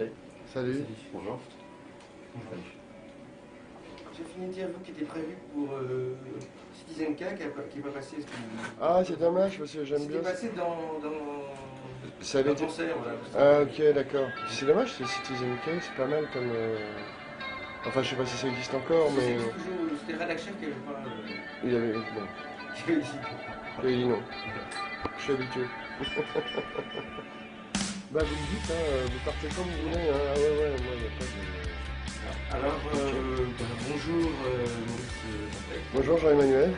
Salut. Salut. Bonjour. Salut. J'ai fini une interview qui était prévue pour Citizen K qui n'est pas passée. Ah, c'est dommage parce que j'aime C'était bien. passé dans Ça avait un été. concert. Voilà. Ah, ok, d'accord. C'est dommage, c'est Citizen K, c'est pas mal comme. Enfin, je sais pas si ça existe encore, Si, mais. c'est toujours, c'était Red Chef qui avait pas. Il y avait. Bon, Qui avait dit. il avait dit non. Je suis habitué. Bah, vous me dites, vous partez comme vous voulez, hein. Ah, ouais, moi, il n'y a pas de. Alors, bonjour Maurice Dantec. Bonjour Jean-Emmanuel.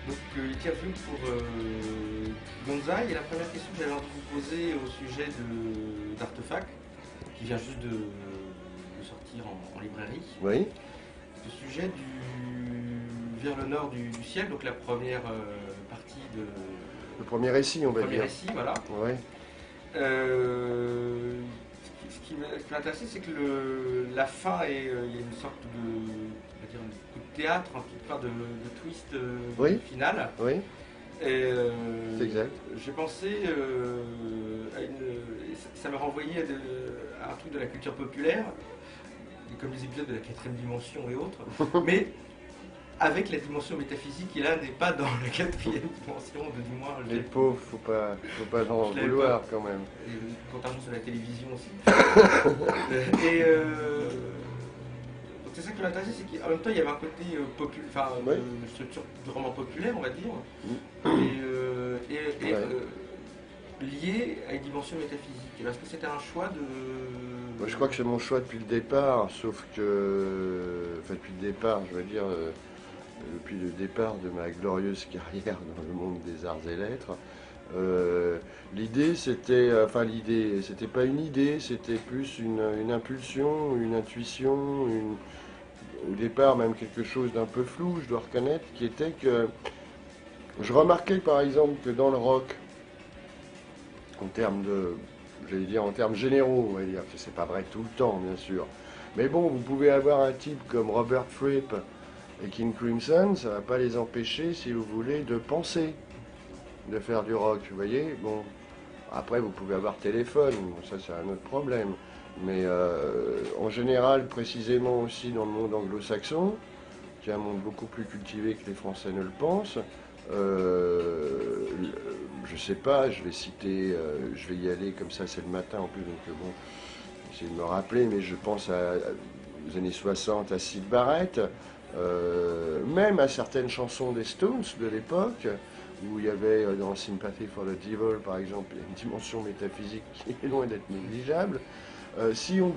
Donc, interview pour Gonzaï. Et la première question que j'avais envie de vous poser au sujet d'Artefact, qui vient juste de sortir en librairie. Oui. Le sujet du Vers le nord du ciel, donc la première partie de. Le premier récit, on va Le premier dire. récit, voilà. Ouais. Ce qui m'a intéressé, c'est que la fin il y a une sorte de, on va dire, un coup de théâtre, un petit peu de twist Oui. final. Oui, Et, c'est exact. j'ai pensé à ça m'a renvoyé à un truc de la culture populaire, comme les épisodes de la 4e dimension et autres, mais avec la dimension métaphysique qui là n'est pas dans la 4e dimension, du moins. Les pauvres, faut pas en Je l'avais vouloir quand même. Et contrairement sur la télévision aussi. Et donc c'est ça qui m'a intéressé, c'est qu'en même temps il y avait un côté Ouais. de structure de roman populaire, on va dire, et Ouais. lié à une dimension métaphysique. Est-ce que c'était un choix de. Moi, je crois que c'est mon choix depuis le départ, sauf que. Enfin, depuis le départ, je veux dire, depuis le départ de ma glorieuse carrière dans le monde des arts et lettres. L'idée, c'était. Enfin, l'idée, c'était pas une idée, c'était plus une impulsion, une intuition, au départ, même quelque chose d'un peu flou, je dois reconnaître, qui était que. Je remarquais par exemple que dans le rock, en termes de, j'allais dire en termes généraux, on va dire, que c'est pas vrai tout le temps, bien sûr. Mais bon, vous pouvez avoir un type comme Robert Fripp et King Crimson, ça va pas les empêcher, si vous voulez, de penser, de faire du rock, vous voyez. Bon, après, vous pouvez avoir téléphone, ça c'est un autre problème. Mais en général, précisément aussi dans le monde anglo-saxon, qui est un monde beaucoup plus cultivé que les Français ne le pensent, je sais pas, je vais citer, je vais y aller comme ça, c'est le matin en plus, donc bon, j'essaie de me rappeler, mais je pense aux années 60 à Syd Barrett, même à certaines chansons des Stones de l'époque, où il y avait dans Sympathy for the Devil par exemple une dimension métaphysique qui est loin d'être négligeable. Si on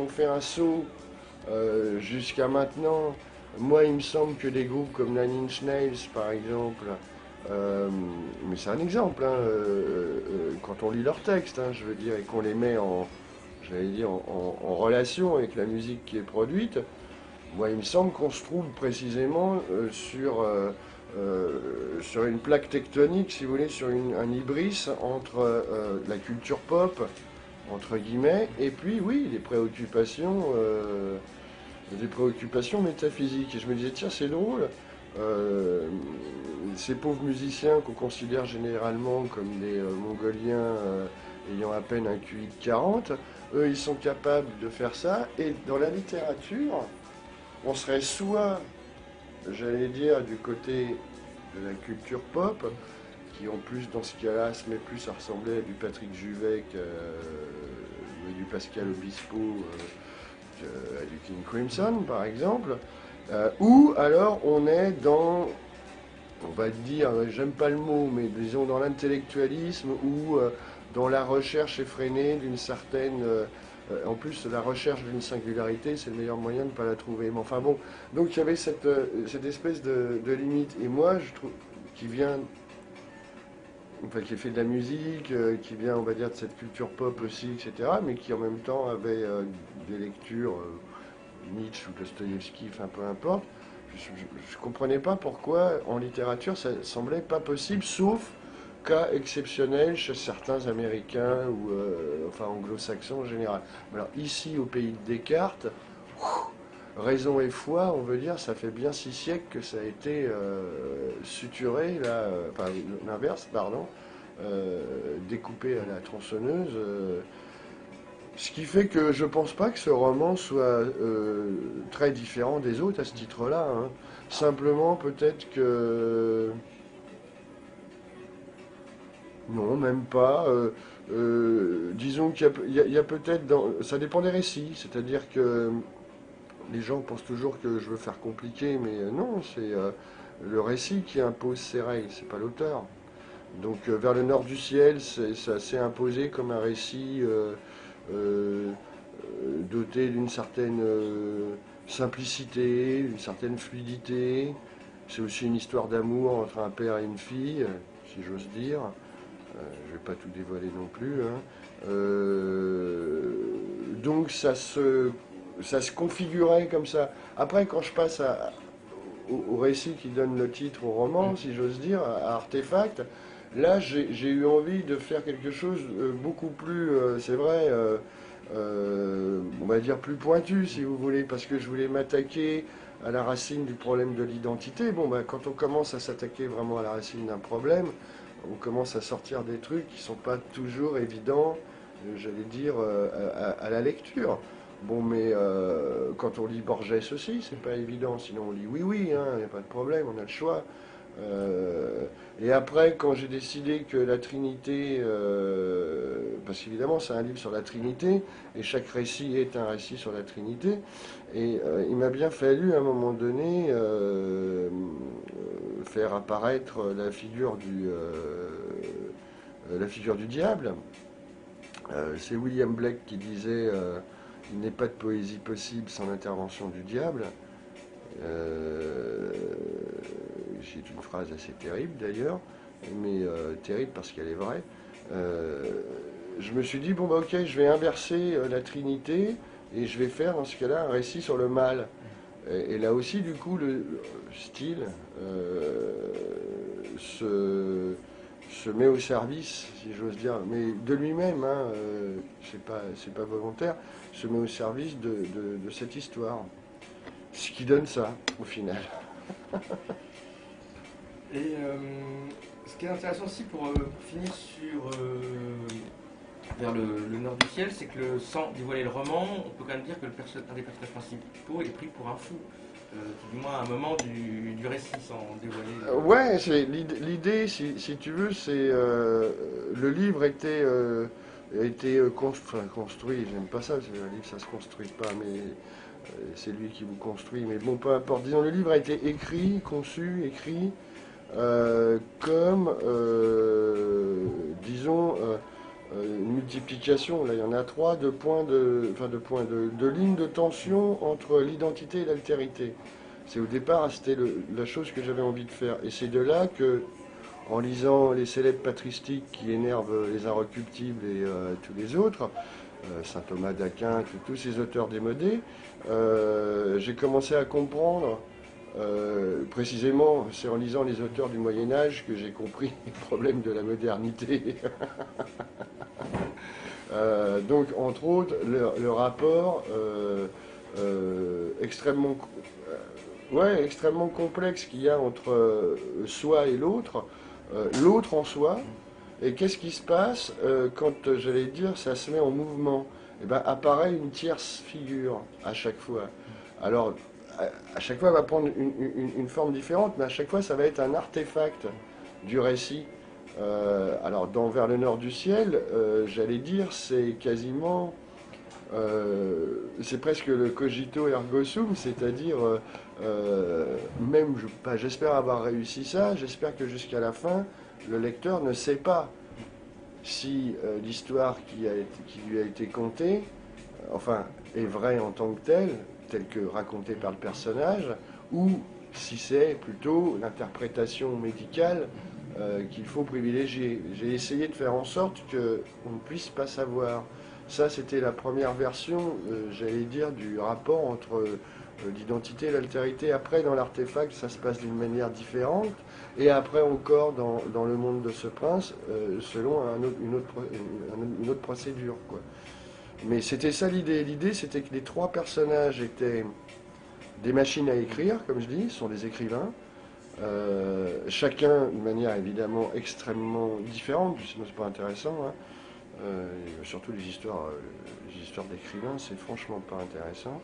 fait un saut jusqu'à maintenant, moi il me semble que des groupes comme Nine Inch Nails par exemple, mais c'est un exemple, hein, quand on lit leurs textes, hein, je veux dire, et qu'on les met j'allais dire, en relation avec la musique qui est produite, moi il me semble qu'on se trouve précisément sur une plaque tectonique, si vous voulez, sur un hybris entre la culture pop, entre guillemets, et puis oui, des préoccupations métaphysiques. Et je me disais, tiens, c'est drôle, ces pauvres musiciens qu'on considère généralement comme des Mongoliens ayant à peine un QI de 40, eux, ils sont capables de faire ça, et dans la littérature, on serait soit, j'allais dire, du côté de la culture pop, qui en plus dans ce cas-là se met plus à ressembler à du Patrick Juvet ou du Pascal Obispo, à du King Crimson par exemple, ou alors on est dans, on va dire, j'aime pas le mot, mais disons dans l'intellectualisme ou dans la recherche effrénée d'une certaine. En plus, la recherche d'une singularité, c'est le meilleur moyen de ne pas la trouver. Mais enfin bon, donc il y avait cette espèce de limite. Et moi, je trouve, qui vient, enfin, qui fait de la musique, qui vient, on va dire, de cette culture pop aussi, etc., mais qui en même temps avait des lectures, Nietzsche ou Dostoïevski, enfin peu importe, je ne comprenais pas pourquoi en littérature ça semblait pas possible, sauf cas exceptionnel chez certains Américains ou enfin anglo-saxons en général. Alors ici, au pays de Descartes, raison et foi, on veut dire, ça fait bien 6 siècles que ça a été suturé, là, enfin l'inverse, pardon, découpé à la tronçonneuse. Ce qui fait que je pense pas que ce roman soit très différent des autres à ce titre-là, hein. Simplement, peut-être que... Non, même pas. Disons qu'il y a peut-être ça dépend des récits. C'est-à-dire que les gens pensent toujours que je veux faire compliqué, mais non, c'est le récit qui impose ses règles, c'est pas l'auteur. Donc vers le nord du ciel, ça s'est imposé comme un récit euh, doté d'une certaine simplicité, d'une certaine fluidité. C'est aussi une histoire d'amour entre un père et une fille, si j'ose dire. Je vais pas tout dévoiler non plus, hein. Donc ça se configurait comme ça. Après, quand je passe au récit qui donne le titre au roman, si j'ose dire, à Artefact, là j'ai eu envie de faire quelque chose beaucoup plus, c'est vrai, on va dire plus pointu si vous voulez, parce que je voulais m'attaquer à la racine du problème de l'identité. Bon, ben, quand on commence à s'attaquer vraiment à la racine d'un problème, on commence à sortir des trucs qui sont pas toujours évidents, j'allais dire, à la lecture. Bon, mais quand on lit Borges aussi, c'est pas évident. Sinon, on lit oui, oui, hein, il n'y a pas de problème, on a le choix. Euh, et après, quand j'ai décidé que la Trinité, parce qu'évidemment c'est un livre sur la Trinité, et chaque récit est un récit sur la Trinité, et il m'a bien fallu à un moment donné faire apparaître la figure du diable. C'est William Blake qui disait il n'est pas de poésie possible sans l'intervention du diable. Euh, c'est une phrase assez terrible d'ailleurs, mais terrible parce qu'elle est vraie. Euh, je me suis dit, bon bah ok, je vais inverser la Trinité et je vais faire dans ce cas-là un récit sur le mal. Et là aussi, du coup, le style se met au service, si j'ose dire, mais de lui-même, hein, c'est pas volontaire, se met au service de cette histoire. Ce qui donne ça, au final. Et ce qui est intéressant aussi pour finir sur vers le nord du ciel, c'est que sans dévoiler le roman, on peut quand même dire que un des personnages principaux est pris pour un fou. Du moins à un moment du récit, sans dévoiler. Ouais, l'idée, si tu veux, c'est le livre était construit. J'aime pas ça, parce que le livre ça se construit pas, mais c'est lui qui vous construit. Mais bon, peu importe. Disons, le livre a été écrit, conçu, écrit comme, disons, une multiplication. Là, il y en a trois de points de lignes de tension entre l'identité et l'altérité. C'est au départ, c'était la chose que j'avais envie de faire. Et c'est de là que, en lisant les célèbres patristiques qui énervent les inrecuptibles et tous les autres, Saint Thomas d'Aquin, tous ces auteurs démodés, j'ai commencé à comprendre, précisément, c'est en lisant les auteurs du Moyen Âge que j'ai compris les problèmes de la modernité. Donc, entre autres, le rapport extrêmement complexe qu'il y a entre soi et l'autre, l'autre en soi, et qu'est-ce qui se passe quand, j'allais dire, ça se met en mouvement? Eh ben, apparaît une tierce figure à chaque fois. Alors, à chaque fois, elle va prendre une forme différente, mais à chaque fois, ça va être un artefact du récit. Alors, dans Vers le nord du ciel, j'allais dire, c'est quasiment c'est presque le cogito ergo sum, c'est-à-dire même, j'espère avoir réussi ça, j'espère que jusqu'à la fin, le lecteur ne sait pas si l'histoire qui lui a été contée, enfin, est vraie en tant que telle que racontée par le personnage, ou si c'est plutôt l'interprétation médicale qu'il faut privilégier. J'ai essayé de faire en sorte qu'on ne puisse pas savoir. Ça, c'était la première version, j'allais dire, du rapport entre l'identité et l'altérité. Après, dans l'artefact, ça se passe d'une manière différente. Et après encore, dans le monde de ce prince, selon une autre procédure, quoi. Mais c'était ça l'idée. L'idée, c'était que les trois personnages étaient des machines à écrire, comme je dis, sont des écrivains. Chacun d'une manière évidemment extrêmement différente, sinon c'est pas intéressant, hein. Surtout les histoires d'écrivains, c'est franchement pas intéressant.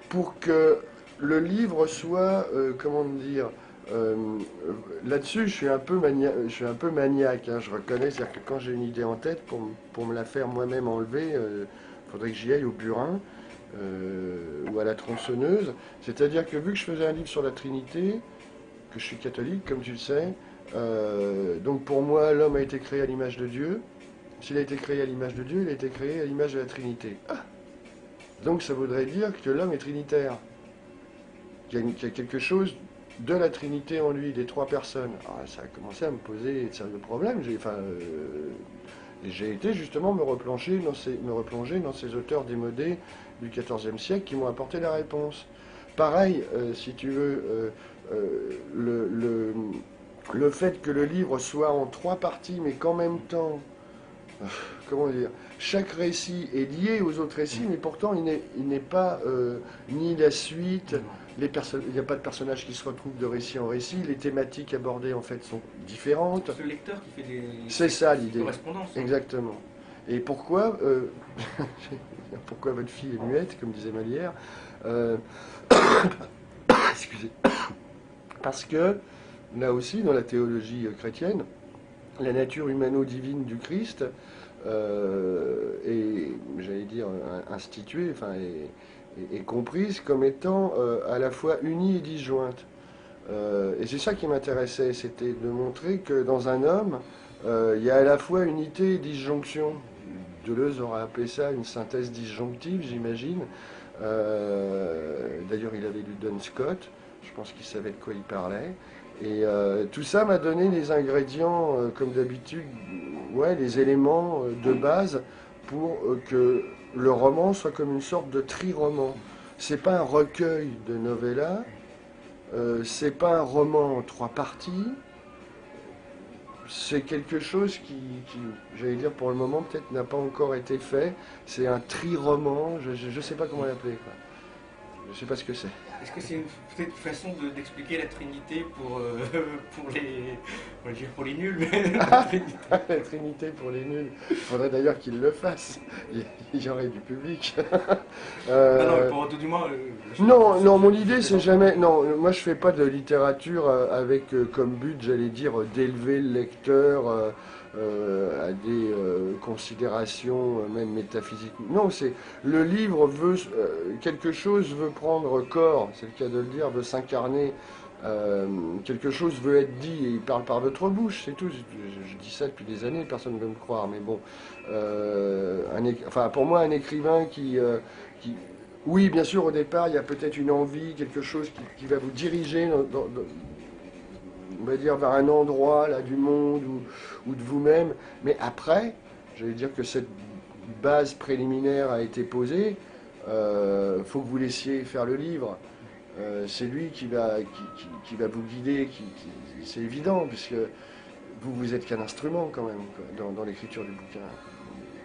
Pour que le livre soit, comment dire, euh, là-dessus, je suis un peu maniaque, hein, je reconnais, c'est-à-dire que quand j'ai une idée en tête, pour me la faire moi-même enlever, il faudrait que j'y aille au burin ou à la tronçonneuse. C'est-à-dire que vu que je faisais un livre sur la Trinité, que je suis catholique, comme tu le sais, donc pour moi, l'homme a été créé à l'image de Dieu. S'il a été créé à l'image de Dieu, il a été créé à l'image de la Trinité. Ah, donc ça voudrait dire que l'homme est trinitaire, qu'il y a quelque chose de la Trinité en lui, des trois personnes. Alors, ça a commencé à me poser de sérieux problèmes. J'ai été justement me replonger dans ces auteurs démodés du XIVe siècle qui m'ont apporté la réponse. Pareil, si tu veux, le fait que le livre soit en trois parties, mais qu'en même temps, comment dire, chaque récit est lié aux autres récits, mais pourtant il n'est pas ni la suite, il n'y a pas de personnages qui se retrouvent de récit en récit, les thématiques abordées en fait sont différentes. C'est le lecteur qui fait C'est ça l'idée. correspondances. Exactement. Et pourquoi pourquoi votre fille est muette, comme disait Molière excusez. Parce que, là aussi, dans la théologie chrétienne, la nature humano-divine du Christ est, j'allais dire, instituée, enfin, est comprise comme étant à la fois unie et disjointe. Et c'est ça qui m'intéressait, c'était de montrer que dans un homme, il y a à la fois unité et disjonction. Deleuze aurait appelé ça une synthèse disjonctive, j'imagine. D'ailleurs, il avait lu Duns Scott, je pense qu'il savait de quoi il parlait. Et tout ça m'a donné les ingrédients, comme d'habitude, ouais, les éléments de base pour que le roman soit comme une sorte de tri-roman. C'est pas un recueil de novellas, c'est pas un roman en trois parties, c'est quelque chose qui, j'allais dire pour le moment, peut-être n'a pas encore été fait. C'est un tri-roman, je ne sais pas comment l'appeler. Je ne sais pas ce que c'est. Est-ce que c'est peut-être une façon d'expliquer la Trinité pour pour les nuls, mais la Trinité. La Trinité pour les nuls. Il faudrait d'ailleurs qu'il le fasse. Il y aurait du public. Non, pour tout du moins. Non, mon idée c'est jamais. Non, moi je fais pas de littérature avec comme but, j'allais dire, d'élever le lecteur à des considérations même métaphysiques. Non, c'est le livre veut quelque chose veut prendre corps, c'est le cas de le dire, veut s'incarner. Quelque chose veut être dit et il parle par votre bouche, c'est tout. Je dis ça depuis des années, personne ne veut me croire, mais bon. Pour moi, un écrivain qui oui, bien sûr, au départ, il y a peut-être une envie, quelque chose qui va vous diriger, on va dire, vers un endroit là, du monde ou de vous-même. Mais après, j'allais dire que cette base préliminaire a été posée. Faut que vous laissiez faire le livre. C'est lui qui va vous guider, c'est évident, puisque vous êtes qu'un instrument quand même quoi, dans l'écriture du bouquin.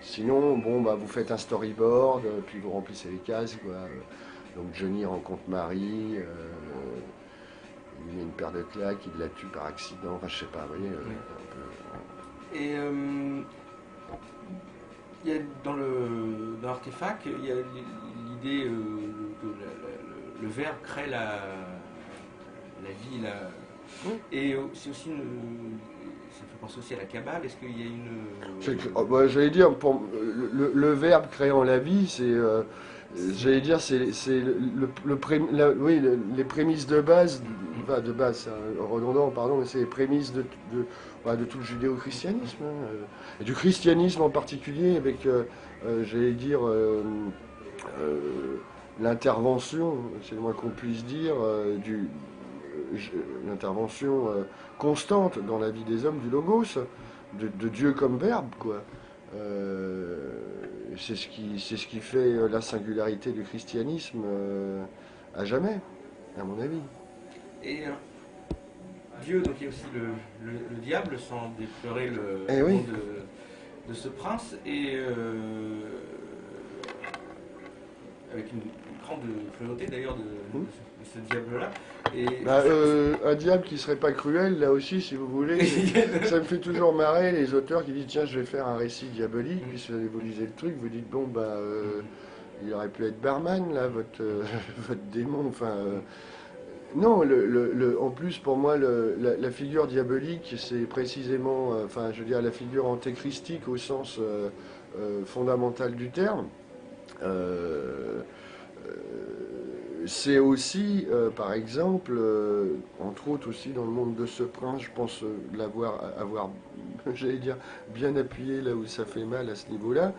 Sinon, bon, bah, vous faites un storyboard, puis vous remplissez les cases, quoi. Donc Johnny rencontre Marie, il lui met une paire de claques, il la tue par accident, enfin je sais pas, vous voyez. Oui. Et il y a dans l'artefact, il y a l'idée que le verbe crée la vie, et c'est aussi ça fait penser aussi à la Kabbale. Est-ce qu'il y a une... J'allais dire, le verbe créant la vie, c'est... j'allais dire, c'est les prémices de base, enfin de base, redondant, pardon, mais c'est les prémices de tout le judéo-christianisme, hein, et du christianisme en particulier, avec, j'allais dire, l'intervention, c'est le moins qu'on puisse dire, l'intervention constante dans la vie des hommes du logos, de Dieu comme verbe, quoi. C'est ce qui fait la singularité du christianisme à jamais, à mon avis. Et Dieu, donc il y a aussi le diable, sans déplorer le oui. nom de ce prince. Et avec une grande cruauté d'ailleurs de ce diable-là. Et Un diable qui serait pas cruel, là aussi, si vous voulez. Ça me fait toujours marrer les auteurs qui disent tiens, je vais faire un récit diabolique, puis vous lisez le truc, vous dites bon, il aurait pu être barman, là, votre démon. Enfin, non, en plus, pour moi, la figure diabolique, c'est précisément, enfin, je veux dire, la figure antéchristique au sens fondamental du terme. Euh, c'est aussi, par exemple, entre autres aussi dans le monde de ce prince, je pense avoir j'allais dire, bien appuyé là où ça fait mal à ce niveau-là,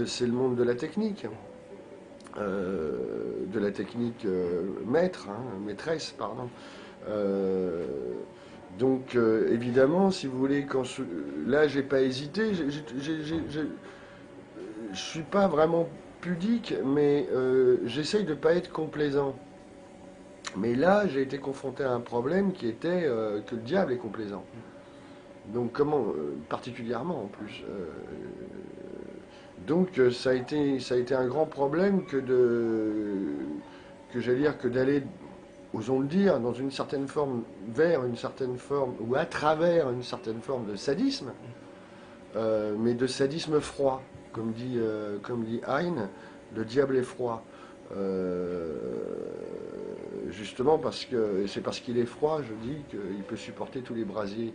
c'est le monde de la technique maîtresse, pardon. Euh, évidemment, si vous voulez, là, j'ai pas hésité, je suis pas vraiment pudique, mais j'essaye de pas être complaisant. Mais là, j'ai été confronté à un problème qui était que le diable est complaisant. Donc comment, particulièrement en plus. Ça a été un grand problème que j'allais dire que d'aller, osons le dire, dans une certaine forme, vers une certaine forme ou à travers une certaine forme de sadisme, mais de sadisme froid, comme dit Heine, le diable est froid. Euh, Justement et c'est parce qu'il est froid, je dis, qu'il peut supporter tous les brasiers.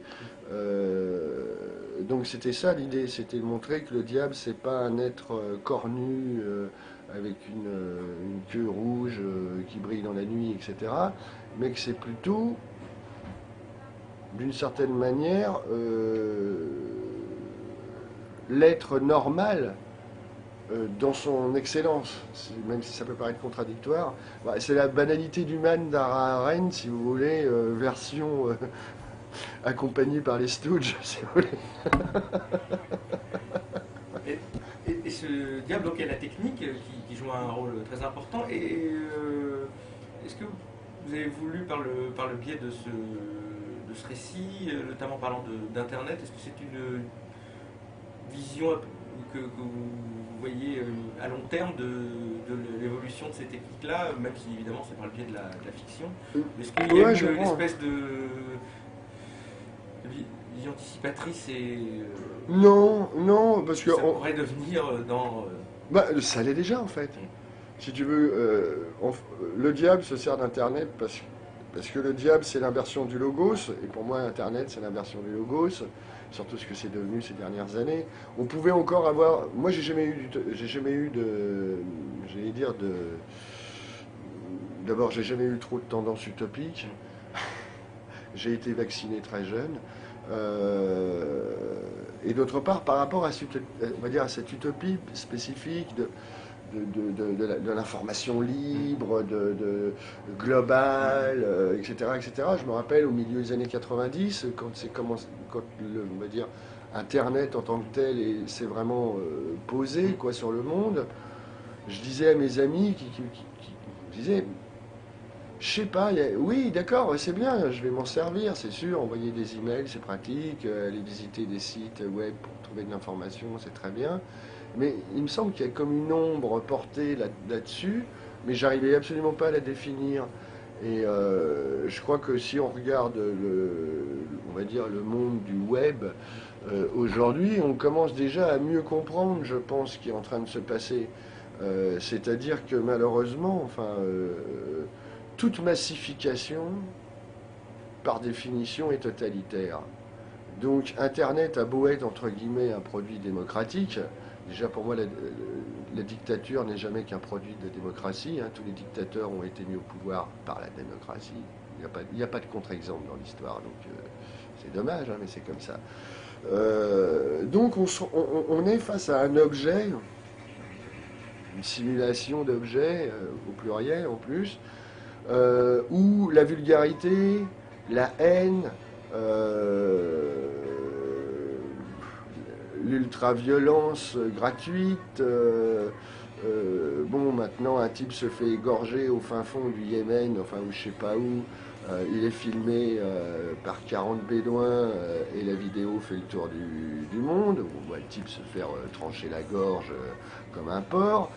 Donc c'était ça l'idée, c'était de montrer que le diable c'est pas un être cornu avec une queue rouge qui brille dans la nuit, etc. Mais que c'est plutôt, d'une certaine manière, l'être normal dans son excellence, même si ça peut paraître contradictoire. C'est la banalité du man d'Hannah Arendt, si vous voulez, version accompagnée par les Stooges, si vous voulez. et ce diable, donc, il y a la technique qui joue un rôle très important. Est-ce que vous avez voulu, par le biais de ce récit, notamment parlant d'Internet, est-ce que c'est une vision que vous voyez à long terme de l'évolution de ces techniques-là, même si évidemment c'est par le biais de la fiction? Est-ce qu'il y a une espèce de vision anticipatrice et Non, parce que ça pourrait devenir dans... ça l'est déjà en fait. Si tu veux, le diable se sert d'Internet parce que le diable c'est l'inversion du logos, et pour moi Internet c'est l'inversion du logos, surtout ce que c'est devenu ces dernières années. On pouvait encore avoir, moi j'ai jamais eu j'allais dire d'abord j'ai jamais eu trop de tendances utopiques, j'ai été vacciné très jeune, et d'autre part par rapport on va dire à cette utopie spécifique de l'information libre, globale, etc., etc. Je me rappelle au milieu des années 90, on va dire, Internet en tant que tel s'est vraiment posé quoi, sur le monde, je disais à mes amis qui disaient, je sais pas, oui, d'accord, c'est bien, je vais m'en servir, c'est sûr, envoyer des emails, c'est pratique, aller visiter des sites web pour trouver de l'information, c'est très bien. Mais il me semble qu'il y a comme une ombre portée là-dessus, mais j'arrivais absolument pas à la définir. Et je crois que si on regarde on va dire le monde du web aujourd'hui, on commence déjà à mieux comprendre, je pense, ce qui est en train de se passer. C'est-à-dire que malheureusement, enfin, toute massification, par définition, est totalitaire. Donc Internet a beau être, entre guillemets, un produit démocratique. Déjà, pour moi, la dictature n'est jamais qu'un produit de démocratie. Hein. Tous les dictateurs ont été mis au pouvoir par la démocratie. Il n'y a pas de contre-exemple dans l'histoire, donc c'est dommage, hein, mais c'est comme ça. Donc on est face à un objet, une simulation d'objets, au pluriel en plus, où la vulgarité, la haine, l'ultra-violence gratuite. Bon, maintenant, un type se fait égorger au fin fond du Yémen, enfin, ou je sais pas où, Il est filmé par 40 bédouins et la vidéo fait le tour du monde. On voit le type se faire trancher la gorge comme un porc.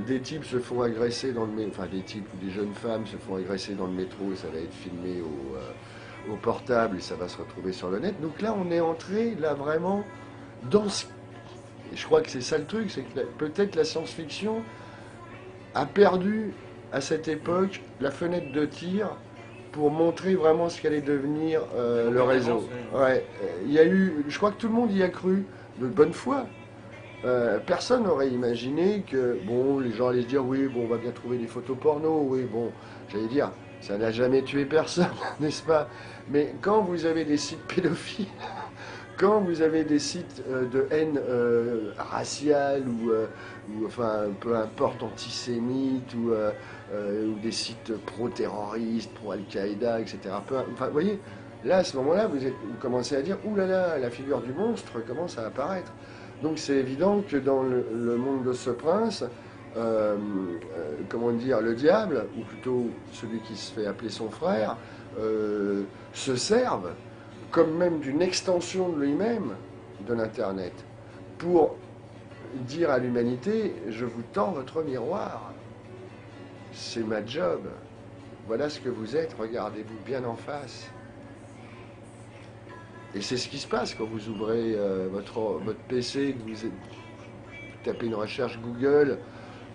Des types se font agresser dans le métro, enfin des types ou des jeunes femmes se font agresser dans le métro et ça va être filmé au portable et ça va se retrouver sur le net. Donc là, on est entré là vraiment dans ce... Et je crois que c'est ça le truc, c'est que peut-être la science-fiction a perdu à cette époque la fenêtre de tir pour montrer vraiment ce qu'allait devenir le réseau. Ouais, il y a eu, je crois que tout le monde y a cru de bonne foi. Personne n'aurait imaginé que, bon, les gens allaient se dire, oui, bon, on va bien trouver des photos porno, oui, bon, j'allais dire, ça n'a jamais tué personne, n'est-ce pas? Mais quand vous avez des sites pédophiles, quand vous avez des sites de haine raciale ou, enfin, peu importe, antisémite ou des sites pro-terroristes, pro-Al-Qaïda, etc. Enfin, vous voyez, là, à ce moment-là, vous commencez à dire, ouh là là, la figure du monstre commence à apparaître. Donc c'est évident que dans le monde de ce prince, comment dire, le diable, ou plutôt celui qui se fait appeler son frère, se servent comme même d'une extension de lui-même, de l'Internet, pour dire à l'humanité, je vous tends votre miroir, c'est ma job, voilà ce que vous êtes, regardez-vous bien en face. Et c'est ce qui se passe quand vous ouvrez votre PC, que vous tapez une recherche Google,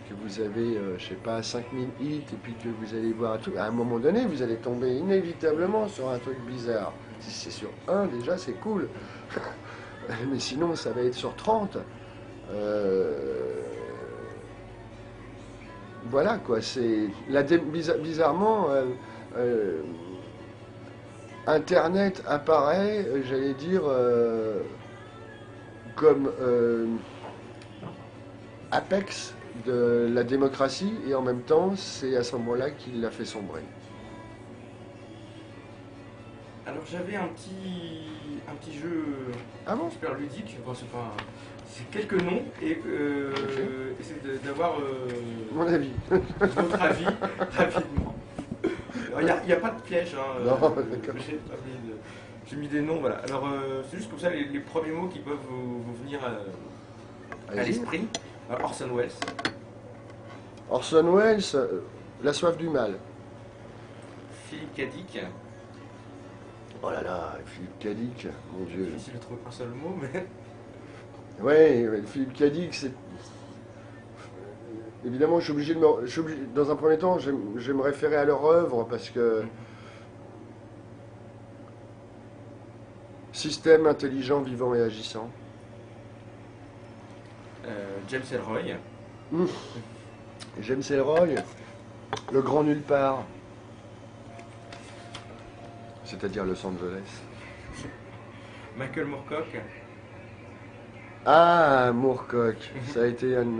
que vous avez, je sais pas, 5000 hits, et puis que vous allez voir tout. À un moment donné, vous allez tomber inévitablement sur un truc bizarre. Si c'est sur un, déjà, c'est cool. Mais sinon, ça va être sur 30. Voilà, quoi. C'est bizarrement... Internet apparaît, j'allais dire, comme apex de la démocratie, et en même temps, c'est à ce moment-là qu'il l'a fait sombrer. Alors j'avais un petit jeu Ah bon? super ludique, enfin, c'est quelques noms, et c'est d'avoir Mon avis. votre avis rapidement. Il n'y a pas de piège, hein, Non, d'accord. j'ai mis des noms, voilà. Alors c'est juste comme ça les premiers mots qui peuvent vous venir à Allez-y. l'esprit. Orson Welles, Orson Welles, La soif du mal. Philippe Cadic, Oh là là, Philippe Cadic, mon Dieu. difficile de trouver un seul mot, mais Ouais, Philippe Cadic, c'est... Évidemment, je suis obligé de dans un premier temps, je vais me référer à leur œuvre parce que système intelligent, vivant et agissant. James Ellroy, James Ellroy, le grand nulle part, c'est-à-dire Los Angeles. Michael Moorcock, Ah, Moorcock, ça a été un de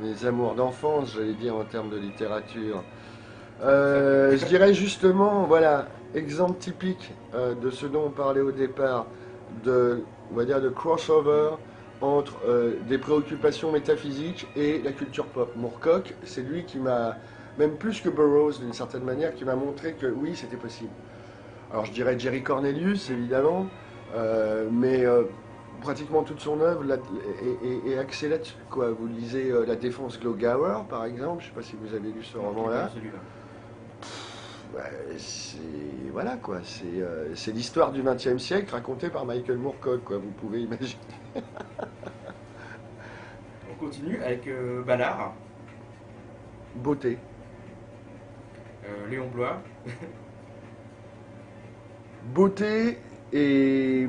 mes amours d'enfance, j'allais dire, en termes de littérature. Je dirais justement, voilà, exemple typique de ce dont on parlait au départ, on va dire, de crossover entre des préoccupations métaphysiques et la culture pop. Moorcock, c'est lui qui m'a, même plus que Burroughs d'une certaine manière, qui m'a montré que oui, c'était possible. Alors je dirais Jerry Cornelius, évidemment, mais pratiquement toute son œuvre est axée là-dessus. Vous lisez La Défense Glogauer, par exemple, je ne sais pas si vous avez lu ce roman-là. Voilà quoi, c'est l'histoire du XXe siècle racontée par Michael Moorcock, quoi, vous pouvez imaginer. On continue avec Ballard, Beauté. Léon Blois, Beauté et...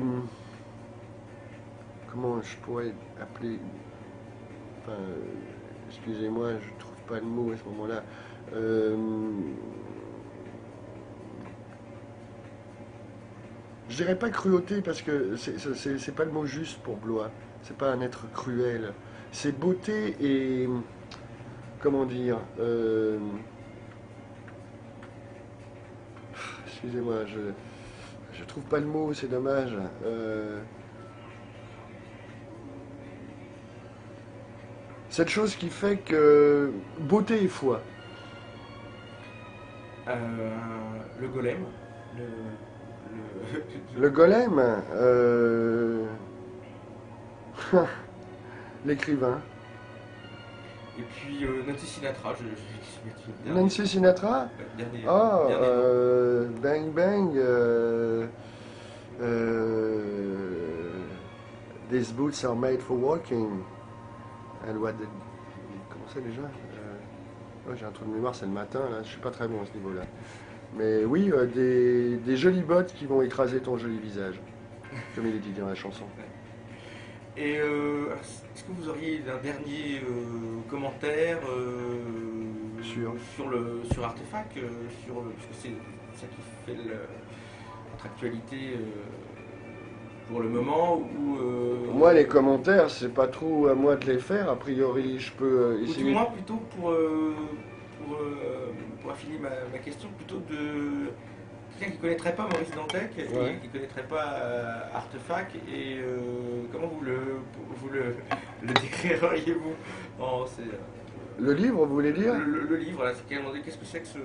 Comment je pourrais appeler... Enfin, excusez-moi, je trouve pas le mot à ce moment-là. Je dirais pas cruauté parce que c'est pas le mot juste pour Blois. C'est pas un être cruel. C'est beauté et... Comment dire excusez-moi, je trouve pas le mot, c'est dommage. Cette chose qui fait que beauté et foi. Le golem. Le golem, l'écrivain. Et puis Nancy Sinatra, Nancy Sinatra? dernier, Ah, dernier nom. Bang Bang. These boots are made for walking. And what did... Comment c'est déjà? Ouais, j'ai un trou de mémoire, c'est le matin, là. Je suis pas très bon à ce niveau-là. Mais oui, des jolies bottes qui vont écraser ton joli visage. Comme il est dit dans la chanson. Et est-ce que vous auriez un dernier commentaire sur Artefact, parce que c'est ça qui fait notre actualité pour le moment Moi, les commentaires, c'est pas trop à moi de les faire. A priori, je peux ou du essayer. moins plutôt pour affiner ma question, plutôt de quelqu'un qui ne connaîtrait pas Maurice Dantec et Ouais. qui ne connaîtrait pas Artefact, et comment le décririez-vous Le livre, vous voulez dire? le livre, là, qu'est-ce que c'est que ce...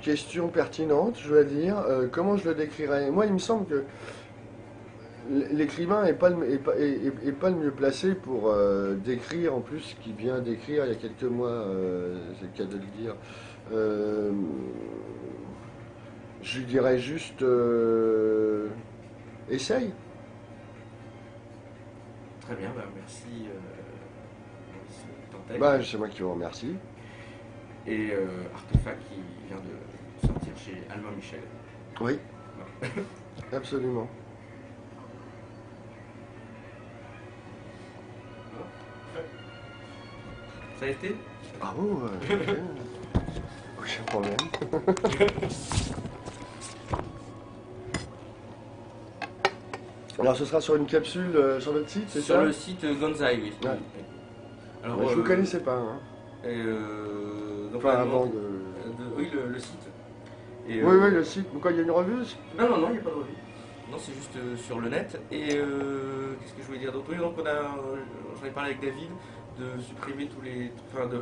Question pertinente, je dois dire. Comment je le décrirais? Moi, il me semble que l'écrivain n'est pas, est pas le mieux placé pour décrire, en plus, ce qu'il vient d'écrire il y a quelques mois, c'est le cas de le dire. Je lui dirais juste essaye. Très bien, bah, merci Maurice Dantec. Bah, c'est moi qui vous remercie. Et Artefact qui vient de sortir chez Albin Michel. Oui, Voilà. absolument. Ça a été? Bravo. Aucun problème. Alors, ce sera sur une capsule sur notre site, c'est Sur ça? le site Gonzai, oui. Ouais. Alors, Ouais, je vous connaissais pas, hein. Donc, Enfin, on a avant demandé- de... oui, le site. Et, Oui, oui, le site. Pourquoi il y a une revue? Non, il n'y a pas de revue. Non, c'est juste sur le net. Et qu'est-ce que je voulais dire d'autre? Oui, donc j'en ai parlé avec David, de supprimer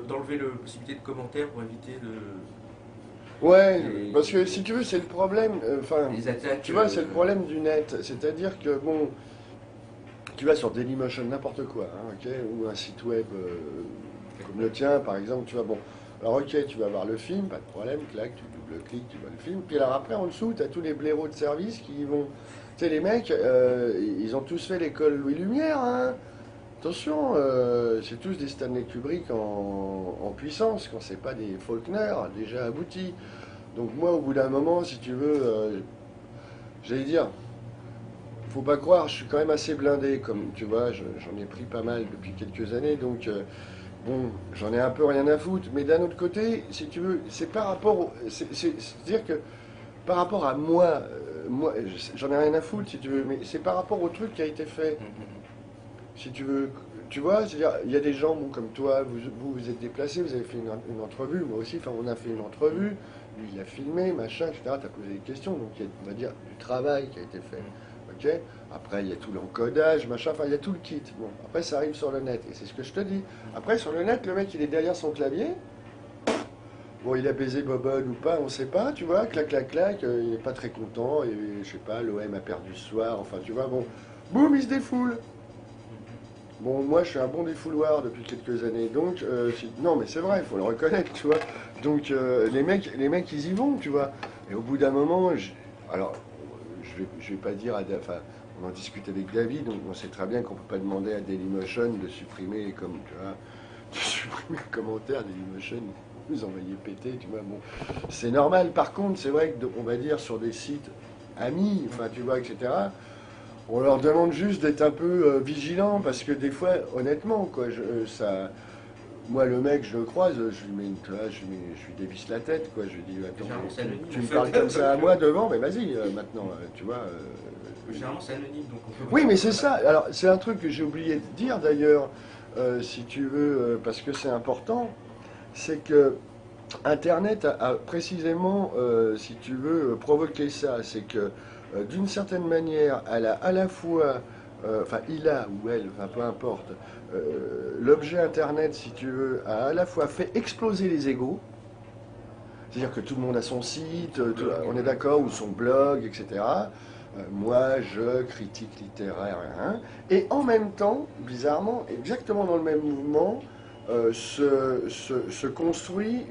d'enlever la possibilité de commentaires pour éviter Ouais, Et- parce que si tu veux, c'est le problème. Enfin, les attaques. tu vois, c'est le problème du net. C'est-à-dire que, bon, tu vas sur Dailymotion, n'importe quoi, hein, ok, ou un site web comme le tien, par exemple, tu vas, bon, alors ok, tu vas voir le film, pas de problème, clac, tu double-cliques, tu vois le film, puis alors après, en dessous, tu as tous les blaireaux de service qui vont, tu sais, les mecs, ils ont tous fait l'école Louis Lumière, hein. Attention, c'est tous des Stanley Kubrick en puissance, quand c'est pas des Faulkner déjà aboutis. Donc moi, au bout d'un moment, si tu veux, j'allais dire, faut pas croire, je suis quand même assez blindé, comme tu vois, j'en ai pris pas mal depuis quelques années, donc bon, j'en ai un peu rien à foutre. Mais d'un autre côté, si tu veux, c'est par rapport, c'est-à-dire que par rapport à moi, moi, j'en ai rien à foutre, si tu veux, mais c'est par rapport au truc qui a été fait. Si tu veux, tu vois, c'est-à-dire, il y a des gens, bon, comme toi, vous êtes déplacés, vous avez fait une entrevue, moi aussi, enfin, on a fait une entrevue, lui, il a filmé, machin, etc., tu as posé des questions, donc il y a, on va dire, du travail qui a été fait, ok? Après, il y a tout l'encodage, machin, enfin, il y a tout le kit. Bon, après, ça arrive sur le net, et c'est ce que je te dis. Après, sur le net, le mec, il est derrière son clavier, bon, il a baisé Bobonne ou pas, on sait pas, tu vois, clac, clac, clac, il n'est pas très content, et je sais pas, l'OM a perdu ce soir, enfin, tu vois, bon, boum, il se défoule. Bon, moi, je suis un bon défouloir depuis quelques années, donc, non, mais c'est vrai, il faut le reconnaître, tu vois. Donc, les mecs, ils y vont, tu vois. Et au bout d'un moment, alors, je vais pas dire, enfin, on en discute avec David, donc on sait très bien qu'on peut pas demander à Dailymotion de supprimer, comme, tu vois, de supprimer les commentaires Dailymotion, vous envoyez péter, tu vois. Bon, c'est normal. Par contre, c'est vrai que, on va dire, sur des sites amis, enfin, tu vois, etc. On leur demande juste d'être un peu vigilant parce que des fois, honnêtement, quoi, moi le mec, je le croise, je lui mets, tu vois, je lui dévisse la tête, quoi. Je lui dis, attends, Généralement, c'est anonyme, tu en me fait. parles comme ça à moi devant, mais vas-y, maintenant, tu vois. Généralement, c'est anonyme, donc on peut. Oui, mais c'est ça. Alors, c'est un truc que j'ai oublié de dire d'ailleurs, si tu veux, parce que c'est important, c'est que Internet a précisément, si tu veux, provoqué ça. C'est que d'une certaine manière, elle a à la fois enfin il a ou elle, enfin peu importe, l'objet Internet, si tu veux, a à la fois fait exploser les égos, c'est-à-dire que tout le monde a son site, on est d'accord, ou son blog, etc. Moi, je critique littéraire, hein, et en même temps, bizarrement, exactement dans le même mouvement, se construit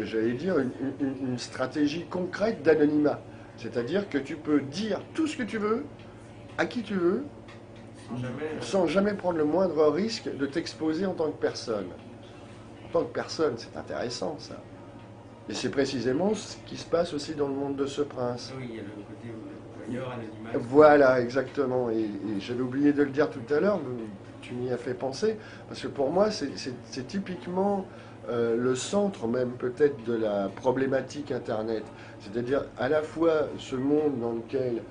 j'allais dire, une stratégie concrète d'anonymat. C'est-à-dire que tu peux dire tout ce que tu veux, à qui tu veux, sans jamais prendre le moindre risque de t'exposer en tant que personne. En tant que personne, c'est intéressant ça. Et c'est précisément ce qui se passe aussi dans le monde de ce prince. Oui, il y a le côté voyeur, anonymat. Voilà, exactement. Et j'avais oublié de le dire tout à l'heure, tu m'y as fait penser, parce que pour moi, c'est typiquement le centre même peut-être de la problématique Internet. C'est-à-dire à la fois ce monde dans lequel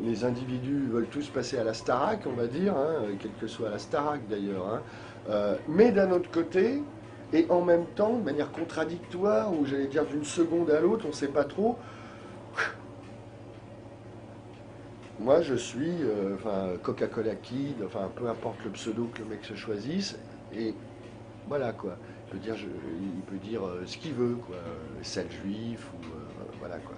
les individus veulent tous passer à la Starac, on va dire, hein, quelle que soit la Starac d'ailleurs, hein, mais d'un autre côté, et en même temps, de manière contradictoire, ou j'allais dire d'une seconde à l'autre, on ne sait pas trop. Moi, je suis enfin, Coca-Cola Kid, enfin, peu importe le pseudo que le mec se choisisse, et voilà quoi. Il peut dire ce qu'il veut, quoi, sale juif, ou voilà quoi.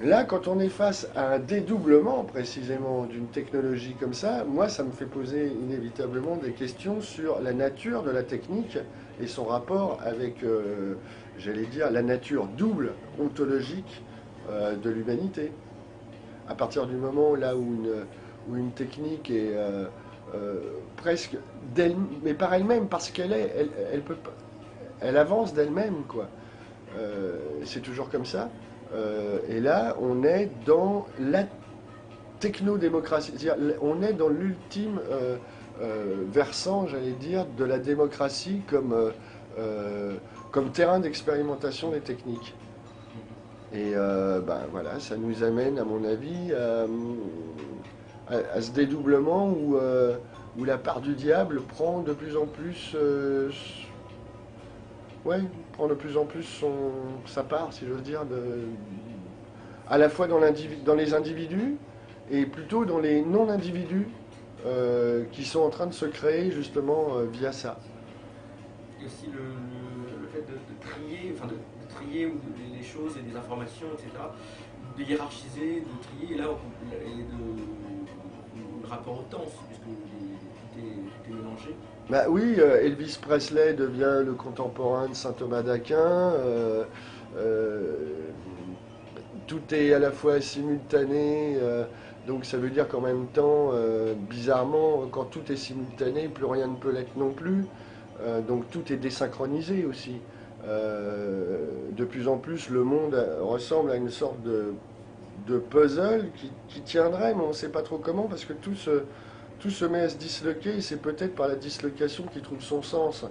Là, quand on est face à un dédoublement précisément d'une technologie comme ça, moi, ça me fait poser inévitablement des questions sur la nature de la technique et son rapport avec, j'allais dire, la nature double ontologique de l'humanité. À partir du moment là où une technique est presque mais par elle-même, parce elle avance d'elle-même, quoi. C'est toujours comme ça. Et là, on est dans la technodémocratie. C'est-à-dire, on est dans l'ultime versant, j'allais dire, de la démocratie comme terrain d'expérimentation des techniques. Et ben voilà, ça nous amène, à mon avis, à ce dédoublement où la part du diable prend de plus en plus, ouais, prend de plus en plus sa part, si j'ose dire, à la fois dans les individus et plutôt dans les non-individus qui sont en train de se créer justement via ça. Il y a aussi le fait de trier, enfin de trier les choses et des informations, etc. De hiérarchiser, de trier, et là, le rapport au temps aussi, puisque tout est mélangé. Bah oui, Elvis Presley devient le contemporain de saint Thomas d'Aquin. Tout est à la fois simultané, donc ça veut dire qu'en même temps, bizarrement, quand tout est simultané, plus rien ne peut l'être non plus. Donc tout est désynchronisé aussi. De plus en plus, le monde ressemble à une sorte de puzzle qui tiendrait, mais on ne sait pas trop comment, parce que tout se met à se disloquer, et c'est peut-être par la dislocation qu'il trouve son sens.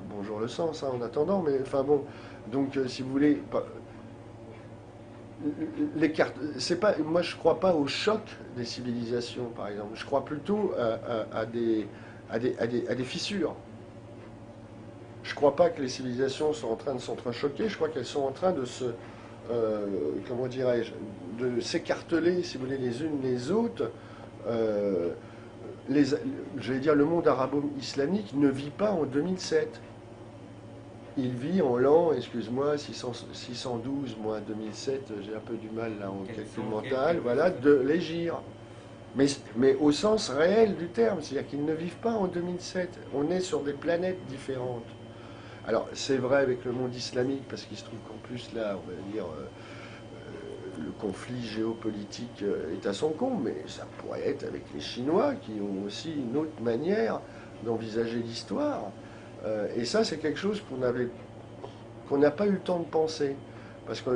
Bonjour le sens, hein, en attendant, mais enfin bon. Donc, si vous voulez, les cartes, c'est pas, moi je crois pas au choc des civilisations, par exemple. Je crois plutôt à des fissures. Je crois pas que les civilisations sont en train de s'entrechoquer, je crois qu'elles sont en train de comment dirais-je, de s'écarteler, si vous voulez, les unes les autres. Euh, J'allais dire, le monde arabo-islamique ne vit pas en 2007. Il vit en l'an, excuse-moi, 612, moi 2007, j'ai un peu du mal là en calcul mental, voilà, de l'Hégire. Mais au sens réel du terme, c'est-à-dire qu'ils ne vivent pas en 2007. On est sur des planètes différentes. Alors, c'est vrai avec le monde islamique, parce qu'il se trouve qu'en plus, là, on va dire, le conflit géopolitique est à son comble, mais ça pourrait être avec les Chinois, qui ont aussi une autre manière d'envisager l'histoire. Et ça, c'est quelque chose qu'on n'a pas eu le temps de penser. Parce que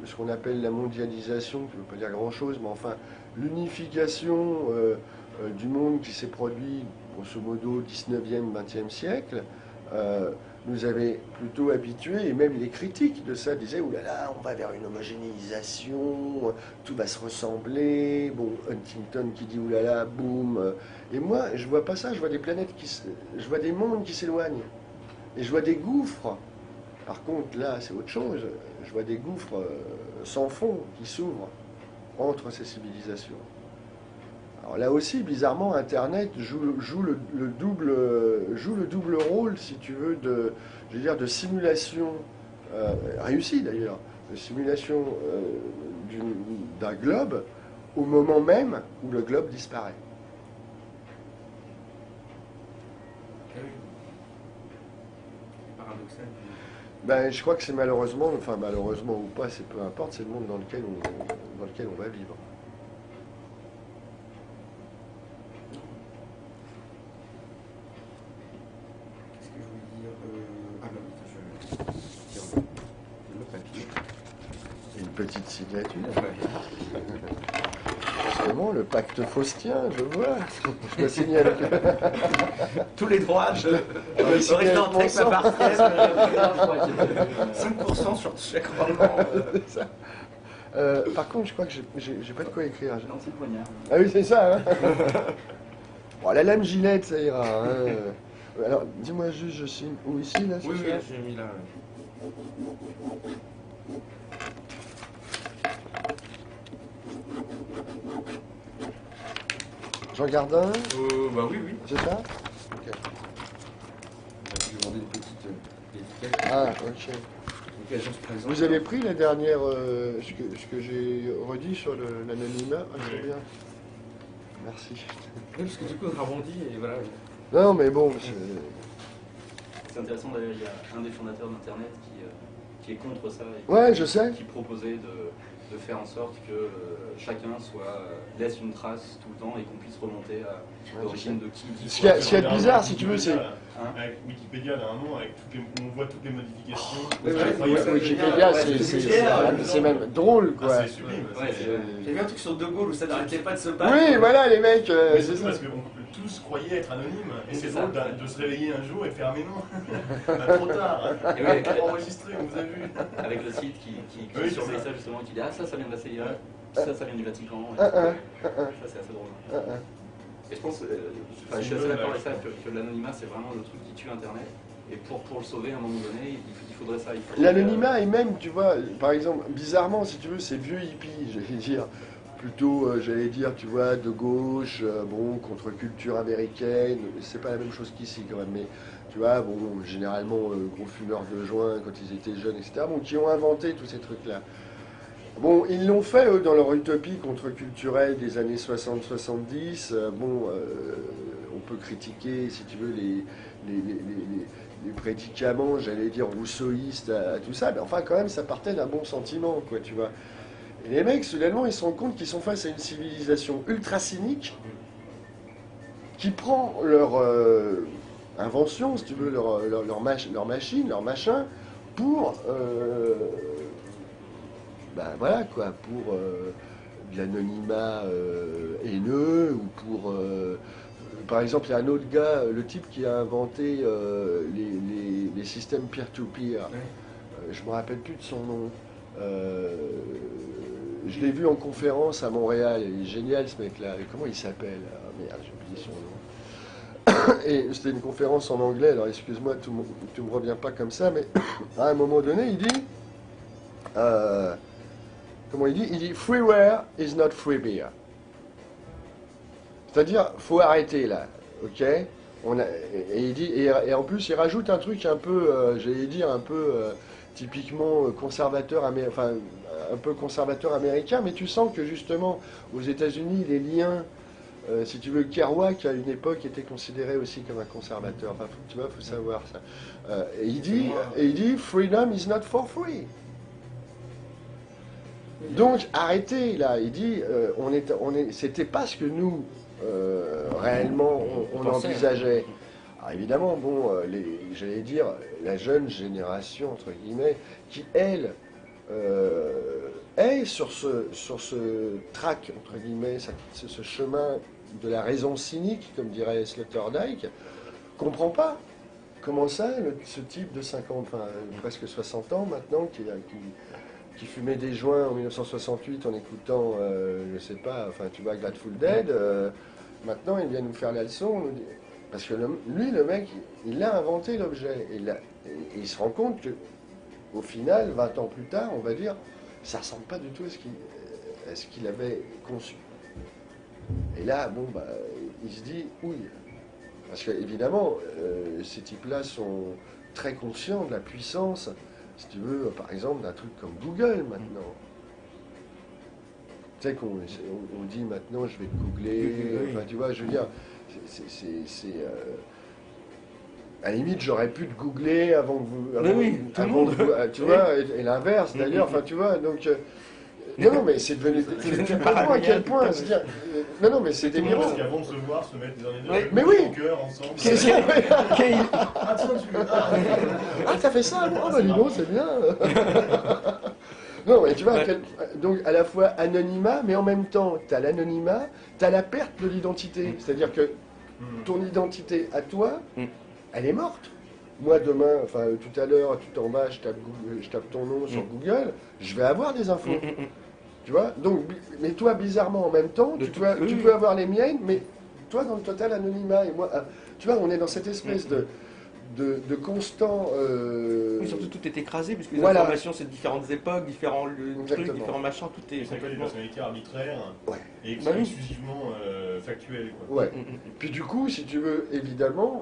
ce qu'on appelle la mondialisation, qui ne veut pas dire grand-chose, mais enfin, l'unification du monde qui s'est produit, grosso modo, 19e, 20e siècle, nous avait plutôt habitués, et même les critiques de ça disaient, oulala, on va vers une homogénéisation, tout va se ressembler, bon, Huntington qui dit oulala, boum. Et moi, je vois pas ça, je vois des planètes je vois des mondes qui s'éloignent, et je vois des gouffres. Par contre, là, c'est autre chose, je vois des gouffres sans fond qui s'ouvrent entre ces civilisations. Alors là aussi, bizarrement, Internet joue le double rôle, si tu veux, je veux dire, de simulation, réussie d'ailleurs, de simulation d'un globe au moment même où le globe disparaît. Ah oui. Paradoxal. Ben, je crois que c'est malheureusement, enfin malheureusement ou pas, c'est peu importe, c'est le monde dans lequel on va vivre. Qu'est-ce que je voulais dire Ah bah oui, je tire le papier. Une petite signature. Ouais. Justement, le pacte faustien, je vois. Je me signe avec... Tous les droits, je Ouais, c'est aurais tenté avec ma 15%. partielle. 5% sur chaque roman. C'est ça. Par contre, je crois que j'ai pas de quoi écrire. L'anti-poignard. Ah oui, c'est ça. Hein. Bon, la lame Gillette, ça ira. Hein. Alors, dis-moi juste, je signe où ici, là c'est Oui, oui, ça j'ai mis là. Jean Gardin, Bah oui, oui. c'est ça Ok. Je vais demander une petite étiquette. Ah, ok. L'occasion se présente. Vous avez pris la dernière, ce que j'ai redit sur l'anonymat Ah, c'est bien. Merci. Oui, parce que du coup, on rebondit et voilà. Non, mais bon, C'est intéressant d'ailleurs, il y a un des fondateurs d'Internet qui est contre ça et ouais, je sais. qui proposait de faire en sorte que chacun laisse une trace tout le temps et qu'on puisse remonter à l'origine de qui dit Ce quoi. qui est bizarre, si tu veux, c'est... Avec Wikipédia, là, un moment, on voit toutes les modifications. Oui, oui, Wikipédia, c'est même drôle, quoi. Ah, c'est sublime. Ouais, J'ai vu un truc sur De Gaulle où ça n'arrêtait pas de se battre. Oui, voilà, les mecs, Mais c'est c'est ça. parce qu'on tous croyaient être anonymes. Et C'est c'est ça. drôle de se réveiller un jour et de faire mais non, bah, trop tard. Et oui, Enregistré, on vous a vu. avec le site qui Oui, surveille c'est ça justement, qui dit ah ça vient de la CIA, ça vient du Vatican. Un, Ça c'est assez drôle. un. Et je pense, je suis assez d'accord avec ça, que l'anonymat c'est vraiment le truc qui tue Internet. Et pour le sauver à un moment donné, il faudrait ça. L'anonymat est même, tu vois, par exemple, bizarrement, si tu veux, ces vieux hippies, j'allais dire, plutôt, j'allais dire, tu vois, de gauche, bon, contre-culture américaine, c'est pas la même chose qu'ici quand même, mais tu vois, bon, généralement, gros fumeurs de joint quand ils étaient jeunes, etc., bon, qui ont inventé tous ces trucs-là. Bon, ils l'ont fait, eux, dans leur utopie contre-culturelle des années 60-70. On peut critiquer, si tu veux, les prédicaments, j'allais dire, rousseauistes à tout ça, mais enfin, quand même, ça partait d'un bon sentiment, quoi, tu vois. Et les mecs, soudainement, ils se rendent compte qu'ils sont face à une civilisation ultra cynique qui prend leur invention, si tu veux, leur machine, leur machin, pour... ben voilà quoi, pour de l'anonymat haineux ou pour... par exemple, il y a un autre gars, le type qui a inventé les systèmes peer-to-peer. Je ne me rappelle plus de son nom. Je l'ai vu en conférence à Montréal. Il est génial ce mec-là. Comment il s'appelle? Ah, merde, j'ai oublié son nom. Et c'était une conférence en anglais. Alors excuse-moi, tu me reviens pas comme ça, mais à un moment donné, il dit... comment il dit? Il dit freeware is not free beer. C'est-à-dire, faut arrêter là, ok? Et il dit, et en plus, il rajoute un truc un peu, j'allais dire, un peu typiquement conservateur, enfin, un peu conservateur américain, mais tu sens que justement, aux États-Unis, les liens, si tu veux, Kerouac à une époque était considéré aussi comme un conservateur. Enfin, tu vois, faut savoir ça. Et il dit, freedom is not for free. Donc arrêtez là, il dit, c'était pas ce que nous réellement on envisageait. Alors évidemment, bon, j'allais dire la jeune génération entre guillemets qui elle est sur ce track entre guillemets, ce chemin de la raison cynique, comme dirait Sloterdijk, comprend pas comment ça, ce type de 50, enfin presque 60 ans maintenant qui fumait des joints en 1968 en écoutant, je sais pas, enfin tu vois, Grateful Dead, maintenant il vient nous faire la leçon, parce que lui, le mec, il a inventé l'objet, et il se rend compte que, au final, 20 ans plus tard, on va dire, ça ressemble pas du tout à ce qu'il avait conçu. Et là, bon, bah, il se dit, oui. Parce qu'évidemment, ces types-là sont très conscients de la puissance, si tu veux, par exemple, d'un truc comme Google maintenant. Tu sais qu'on dit maintenant, je vais te googler, enfin, tu vois, je veux dire, à la limite, j'aurais pu te googler avant que vous... Avant de vous, tu vois, et l'inverse d'ailleurs, enfin, tu vois, donc... non, mais c'est devenu... Tu comprends à quel point, c'est-à-dire... Non, mais c'est délirant. Parce qu'avant de se voir, se mettre les Mais oui. au cœur ensemble. Ah, tiens, ah, t'as fait ça? Ah, bah dis donc, c'est bien. Non, mais tu vois, donc à la fois anonymat, mais en même temps, t'as l'anonymat, t'as la perte de l'identité. C'est-à-dire que ton identité à toi, elle est morte. Moi, demain, enfin, tout à l'heure, tout en bas, je tape ton nom sur Google, je vais avoir des infos. Tu vois? Donc, mais toi, bizarrement, en même temps, tu peux avoir les miennes, mais toi, dans le total anonymat, et moi, tu vois, on est dans cette espèce de constant... Oui, surtout tout est écrasé, puisque les Voilà. informations, c'est de différentes époques, différents trucs, Exactement. différents machins, tout est Ça crée des complètement... personnalités arbitraires Ouais. et Bah oui. exclusivement factuelles. Quoi. Ouais. Puis du coup, si tu veux, évidemment,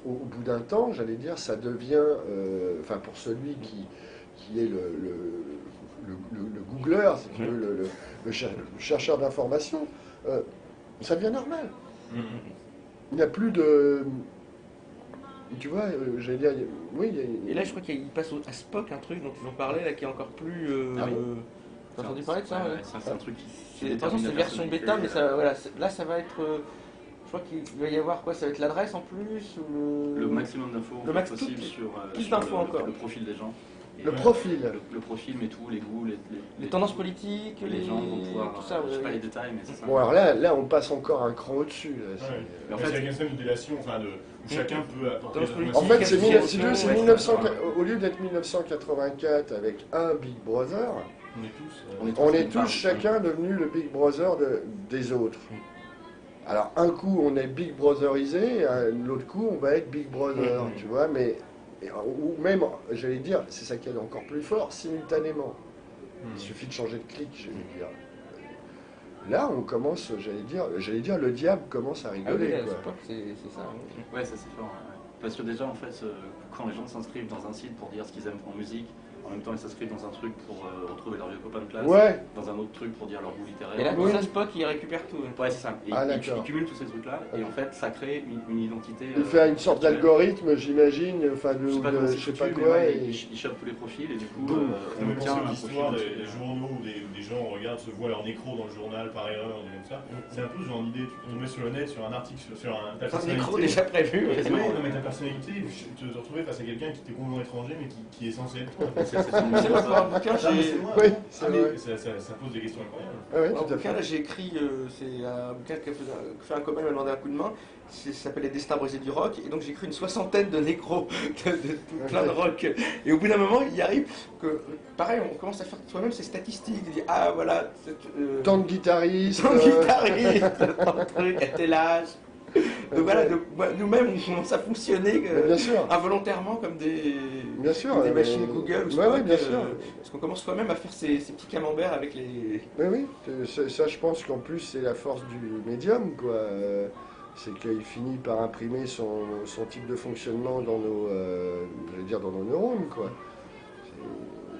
au bout d'un temps, j'allais dire, ça devient, enfin pour celui qui est le googleur, si tu veux, le chercheur d'informations, ça devient normal. Il n'y a plus de... Tu vois, j'allais dire, oui... Et là, je crois qu'il passe à Spock, un truc dont ils ont parlé, là, qui est encore plus... Ah oui. T'as entendu parler de ça? Ouais. C'est un truc qui... De toute façon, c'est une version bêta, mais ça, voilà, là, ça va être... je crois qu'il va y avoir quoi? Ça va être l'adresse en plus ou Le maximum d'infos Le max- possible tout- sur, plus sur d'infos encore. le profil des gens. Et, Le profil. Le profil, mais tout, les goûts, les tendances politiques, les gens vont pouvoir... tout ça, je sais ouais. pas les détails, mais c'est ça. Bon, alors là, on passe encore un cran au-dessus. Là, Ouais. Mais en Mais fait- c'est avec un système de délation, enfin, où chacun peut apporter Dans des ce politique, En fait, c'est Ouais, 1900, au lieu d'être 1984 avec un Big Brother, On est tous. on est une tous part. chacun devenus le Big Brother des autres. Alors, un coup, on est Big Brotherisé, l'autre coup, on va être Big Brother, tu vois, mais... Ou même, j'allais dire, c'est ça qui est encore plus fort, simultanément. Il suffit de changer de clic, j'allais dire. Là, on commence, j'allais dire, le diable commence à Ah oui, rigoler, là, quoi. Spock, c'est ça. Oui. Ouais, ça c'est fort. Ouais. Parce que déjà, en fait, quand les gens s'inscrivent dans un site pour dire ce qu'ils aiment en musique, en même temps ils s'inscrivent dans un truc pour retrouver leurs vieux copains de classe, Ouais, dans un autre truc pour dire leur goût littéraire. Et là, Oui. ça, Spock, il récupère tout. Ouais, c'est ça. Et Ah, il d'accord. cumule tous ces trucs-là, et en fait, ça crée une identité. il fait une sorte virtuelle. d'algorithme, j'imagine, enfin, Je sais pas comment je c'est sais foutu, pas mais quoi. ouais, et- il chope tous les profils, et du coup, Boum. Ça on me obtient pensait un aux histoires profil. des journaux où des gens regardent, se voient leur nécro dans le journal par erreur, des comme ça. C'est un peu ce genre d'idée. Tu tombais sur le net, sur un article, sur ta C'est un micro personnalité. déjà prévu. Oui, quasiment, non, mais ta personnalité, te retrouver face à quelqu'un qui t'est complètement étranger, mais qui est censé être toi. C'est une C'est moi, pour un bouquin, Ah, mais j'ai... c'est moi, Oui, non c'est Ah, mais vrai. ça pose des questions incroyables. Ah ouais, Un tout à bouquin, là, fait. j'ai écrit, c'est un bouquin qui fait un copain, il m'a demandé un coup de main. Ça s'appelle Les Destins brisés du rock. Et donc j'ai écrit une soixantaine de nécros, de plein de rock. Et au bout d'un moment, il arrive que, pareil, on commence à faire soi-même ses statistiques. Il dit, ah voilà, Tant de guitaristes. tant de guitaristes, tant de trucs, à tel âge. Donc voilà, nous-mêmes, on commence à fonctionner Mais bien sûr, involontairement comme des, bien sûr. des mais- machines Google ou Ouais, ouais, Spock, bien sûr. parce qu'on commence soi-même à faire ces petits camemberts avec les... Oui, oui, ça je pense qu'en plus c'est la force du médium, quoi. C'est qu'il finit par imprimer son type de fonctionnement dans nos, je veux dire, dans nos neurones, quoi.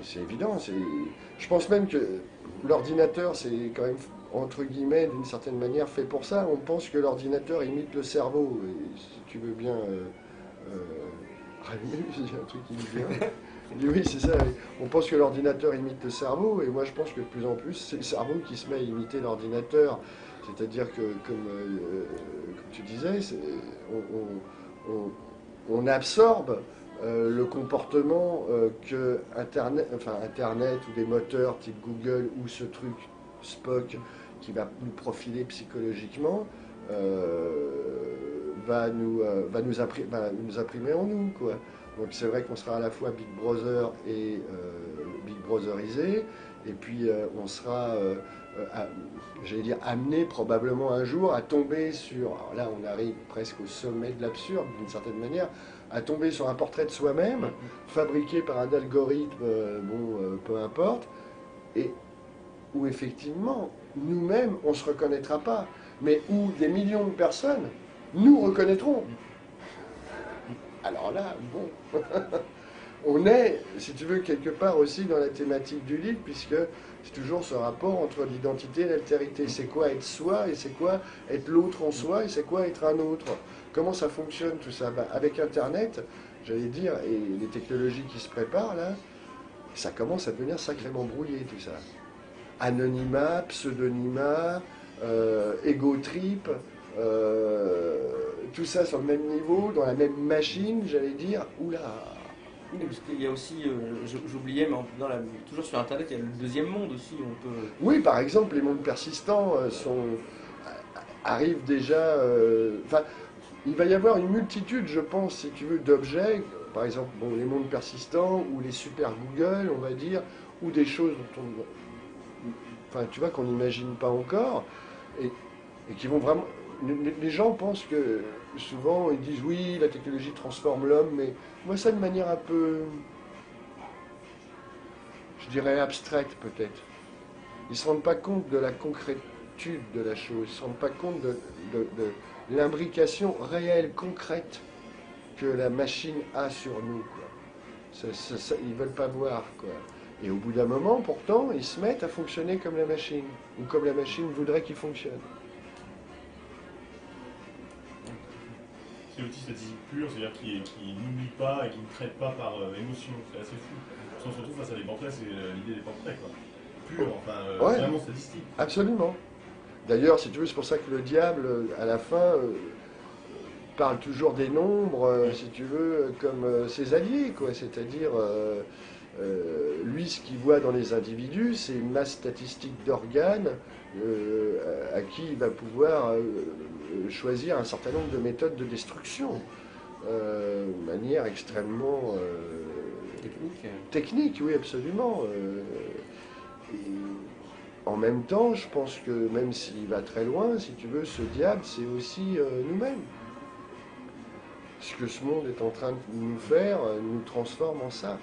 C'est évident. Je pense même que l'ordinateur, c'est quand même, entre guillemets, d'une certaine manière, fait pour ça. On pense que l'ordinateur imite le cerveau. Et si tu veux bien rallumer, il y a un truc qui me vient. Il dit, oui, c'est ça. Oui. On pense que l'ordinateur imite le cerveau, et moi je pense que de plus en plus, c'est le cerveau qui se met à imiter l'ordinateur. C'est-à-dire que, comme tu disais, on absorbe le comportement que Internet ou des moteurs type Google ou ce truc Spock qui va nous profiler psychologiquement va nous imprimer en nous, quoi. Donc c'est vrai qu'on sera à la fois Big Brother et Big Brotherisé, et puis on sera, j'allais dire, amené probablement un jour à tomber sur, alors là on arrive presque au sommet de l'absurde d'une certaine manière, à tomber sur un portrait de soi-même, fabriqué par un algorithme, peu importe, et où effectivement, nous-mêmes, on ne se reconnaîtra pas. mais où des millions de personnes nous reconnaîtront. Alors là, bon, on est, si tu veux, quelque part aussi dans la thématique du livre, puisque c'est toujours ce rapport entre l'identité et l'altérité. C'est quoi être soi et c'est quoi être l'autre en soi et c'est quoi être un autre. Comment ça fonctionne tout ça? Avec Internet, j'allais dire, et les technologies qui se préparent là, ça commence à devenir sacrément brouillé tout ça. Anonymat, pseudonymat, ego trip, tout ça sur le même niveau, dans la même machine, j'allais dire, oula. Oui, parce qu'il y a aussi, j'oubliais, mais toujours sur Internet, il y a le deuxième monde aussi. On peut... Oui, par exemple, les mondes persistants arrivent déjà. Enfin, il va y avoir une multitude, je pense, si tu veux, d'objets. Par exemple, bon, les mondes persistants ou les super Google, on va dire, ou des choses dont enfin, tu vois, qu'on n'imagine pas encore, et qui vont vraiment. Les gens pensent que souvent ils disent oui, la technologie transforme l'homme, mais moi ça de manière un peu, je dirais abstraite peut-être. Ils ne se rendent pas compte de la concrétude de la chose, ils ne se rendent pas compte de l'imbrication réelle, concrète que la machine a sur nous, quoi. Ils ne veulent pas voir, quoi. Et au bout d'un moment, pourtant, ils se mettent à fonctionner comme la machine, ou comme la machine voudrait qu'ils fonctionnent. C'est l'autiste pur, c'est-à-dire qui n'oublie pas et qui ne traite pas par émotion, c'est assez fou. Surtout face à des portraits, c'est l'idée des portraits, quoi. Pur, enfin, Ouais, vraiment statistique. absolument. D'ailleurs, si tu veux, c'est pour ça que le diable, à la fin, parle toujours des nombres, si tu veux, comme ses alliés, quoi. C'est-à-dire, lui, ce qu'il voit dans les individus, c'est une masse statistique d'organes à qui il va pouvoir choisir un certain nombre de méthodes de destruction, de manière extrêmement technique, oui, absolument. Et en même temps, je pense que même s'il va très loin, si tu veux, ce diable, c'est aussi nous-mêmes. Ce que ce monde est en train de nous faire nous transforme en ça.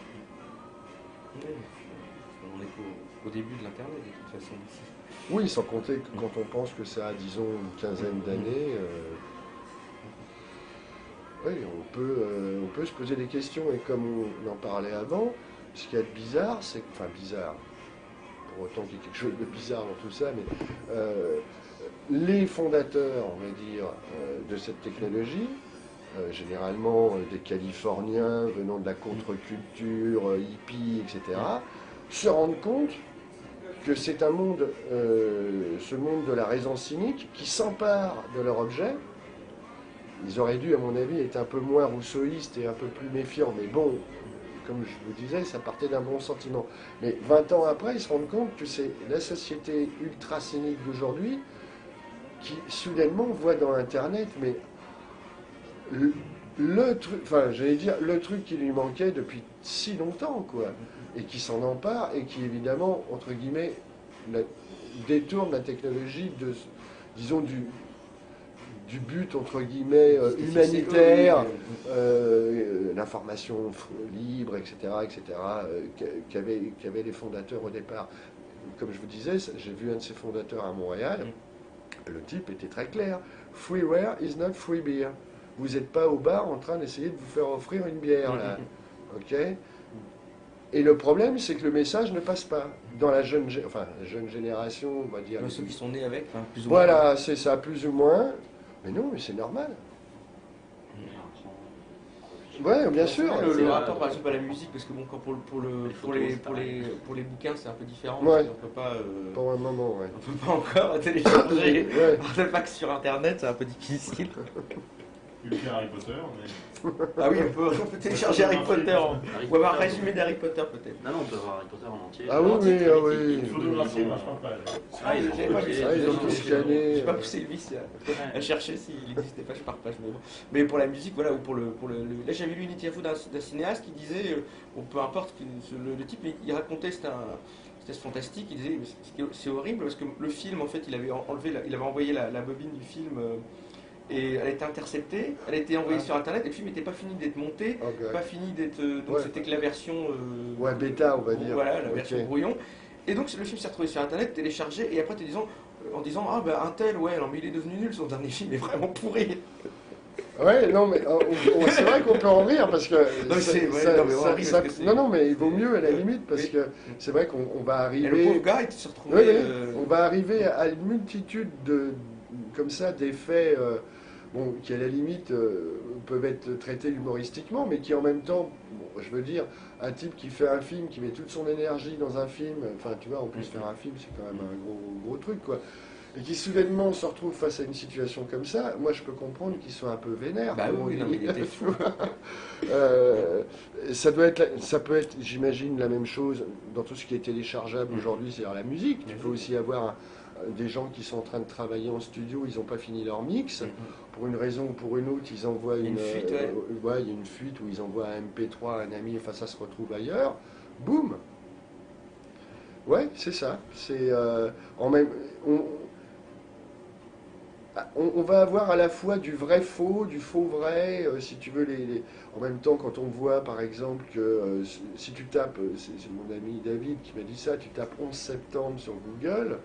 Oui. On est qu'au début de l'Internet, de toute façon. Oui, sans compter que quand on pense que ça a, disons, une quinzaine d'années, oui, on peut se poser des questions. Et comme on en parlait avant, ce qui est bizarre, c'est... Enfin, bizarre, pour autant qu'il y ait quelque chose de bizarre dans tout ça, mais les fondateurs, on va dire, de cette technologie, généralement des Californiens venant de la contre-culture, hippie, etc., se rendent compte que c'est un monde, ce monde de la raison cynique, qui s'empare de leur objet. Ils auraient dû, à mon avis, être un peu moins rousseauistes et un peu plus méfiants, mais bon, comme je vous disais, ça partait d'un bon sentiment. Mais 20 ans après, ils se rendent compte que c'est la société ultra cynique d'aujourd'hui qui, soudainement, voit dans Internet, mais le truc, enfin, j'allais dire, le truc qui lui manquait depuis si longtemps, quoi, et qui s'en empare, et qui, évidemment, entre guillemets, détourne la technologie de, disons, du but, entre guillemets, humanitaire, l'information libre, etc., qu'avaient les fondateurs au départ. Comme je vous disais, j'ai vu un de ces fondateurs à Montréal, le type était très clair. Freeware is not free beer. Vous n'êtes pas au bar en train d'essayer de vous faire offrir une bière, là. Ok ? Et le problème, c'est que le message ne passe pas. Dans la jeune génération, on va dire. Ceux qui sont nés avec, enfin, plus ou moins. Voilà, c'est ça, plus ou moins. Mais non, mais c'est normal. Ouais, bien sûr. Le rapport, par exemple, à la musique, parce que bon, quand pour les bouquins, c'est un peu différent. Ouais. On peut pas. Pour un moment, ouais. On peut pas encore télécharger Ouais. Artefact sur Internet, c'est un peu difficile. Tu peux faire Harry Potter, mais... Ah oui, on peut télécharger Harry Potter. Ou avoir un résumé d'Harry Potter, peut-être. Non, on peut avoir Harry Potter en entier. Ah oui, oui, ah oui. Il faut de l'acier, marche pas. J'avais pas vu ça. Ah, ils ont tout scanné. J'ai pas poussé le vice à chercher s'il n'existait pas page par page. Mais pour la musique, voilà, ou pour le... Là, j'avais lu une interview d'un cinéaste qui disait, bon, peu importe, le type, il racontait, c'était fantastique, il disait, c'est horrible, parce que le film, en fait, il avait envoyé la bobine du film... Et elle a été interceptée, elle a été envoyée sur Internet, et le film n'était pas fini d'être monté, pas fini d'être... donc Ouais. c'était que la version... Ouais, bêta, on va dire. Voilà, la Ok. version brouillon. Et donc le film s'est retrouvé sur Internet, téléchargé, et après, te disant, en disant ah ben un tel, ouais, non mais il est devenu nul, son dernier film est vraiment pourri. Ouais, non, mais c'est vrai qu'on peut en rire parce que. Non, mais on rit parce que c'est- non, mais il vaut mieux à la limite parce Oui. que c'est vrai qu'on va Et le arriver. pauvre gars, il se retrouvait. Oui, oui. On va arriver à une multitude comme ça, d'effets bon, qui, à la limite, peuvent être traités humoristiquement, mais qui, en même temps, bon, je veux dire, un type qui fait un film, qui met toute son énergie dans un film, enfin, tu vois, en plus, faire un film, c'est quand même un gros truc, quoi. Et qui, soudainement, se retrouve face à une situation comme ça, moi, je peux comprendre qu'ils soient un peu vénères. Bah comme on oui, non, dit. mais il était fou. Ça peut être, j'imagine, la même chose dans tout ce qui est téléchargeable aujourd'hui, c'est-à-dire la musique. Tu peux aussi avoir des gens qui sont en train de travailler en studio, ils n'ont pas fini leur mix. Pour une raison ou pour une autre, ils envoient Une fuite, ouais. il y a une fuite où ils envoient un MP3 à un ami, enfin ça se retrouve ailleurs. Boum. Ouais, c'est ça. C'est en même on va avoir à la fois du vrai faux, du faux vrai, si tu veux. En même temps, quand on voit par exemple que si tu tapes, c'est mon ami David qui m'a dit ça, tu tapes 11 septembre sur Google,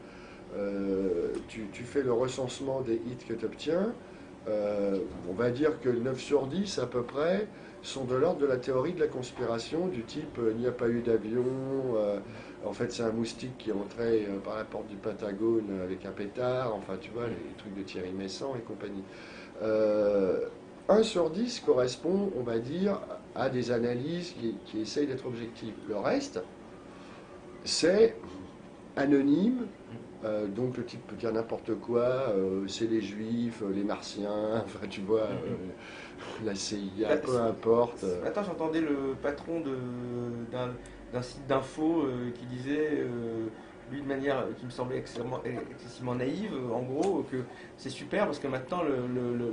tu fais le recensement des hits que tu obtiens, on va dire que 9 sur 10 à peu près sont de l'ordre de la théorie de la conspiration, du type il n'y a pas eu d'avion, en fait c'est un moustique qui est entré par la porte du Pentagone avec un pétard, enfin tu vois, les trucs de Thierry Messant et compagnie. 1 sur 10 correspond, on va dire, à des analyses qui essayent d'être objectives. Le reste, c'est anonyme. Donc le type peut dire n'importe quoi, c'est les juifs, les martiens, enfin tu vois, la CIA, peu importe. Attends, j'entendais le patron d'un site d'info qui disait, lui de manière qui me semblait excessivement naïve, en gros, que c'est super parce que maintenant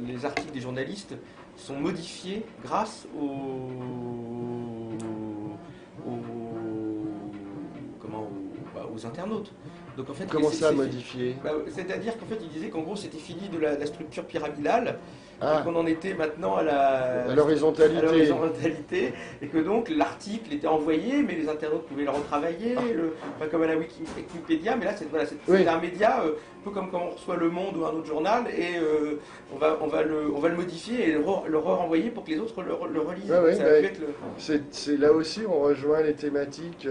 les articles des journalistes sont modifiés grâce aux internautes. Donc en fait, Comment ça modifier? C'est-à-dire qu'en fait, il disait qu'en gros, c'était fini de la structure pyramidale, Ah, et qu'on en était maintenant à l'horizontalité. et que donc l'article était envoyé, mais les internautes pouvaient le retravailler, pas comme à la Wikipédia, mais là, c'est un média, un peu comme quand on reçoit Le Monde ou un autre journal, et on va le modifier et le renvoyer pour que les autres le relisent. Ouais, Ça ouais, peut être c'est là aussi, on rejoint les thématiques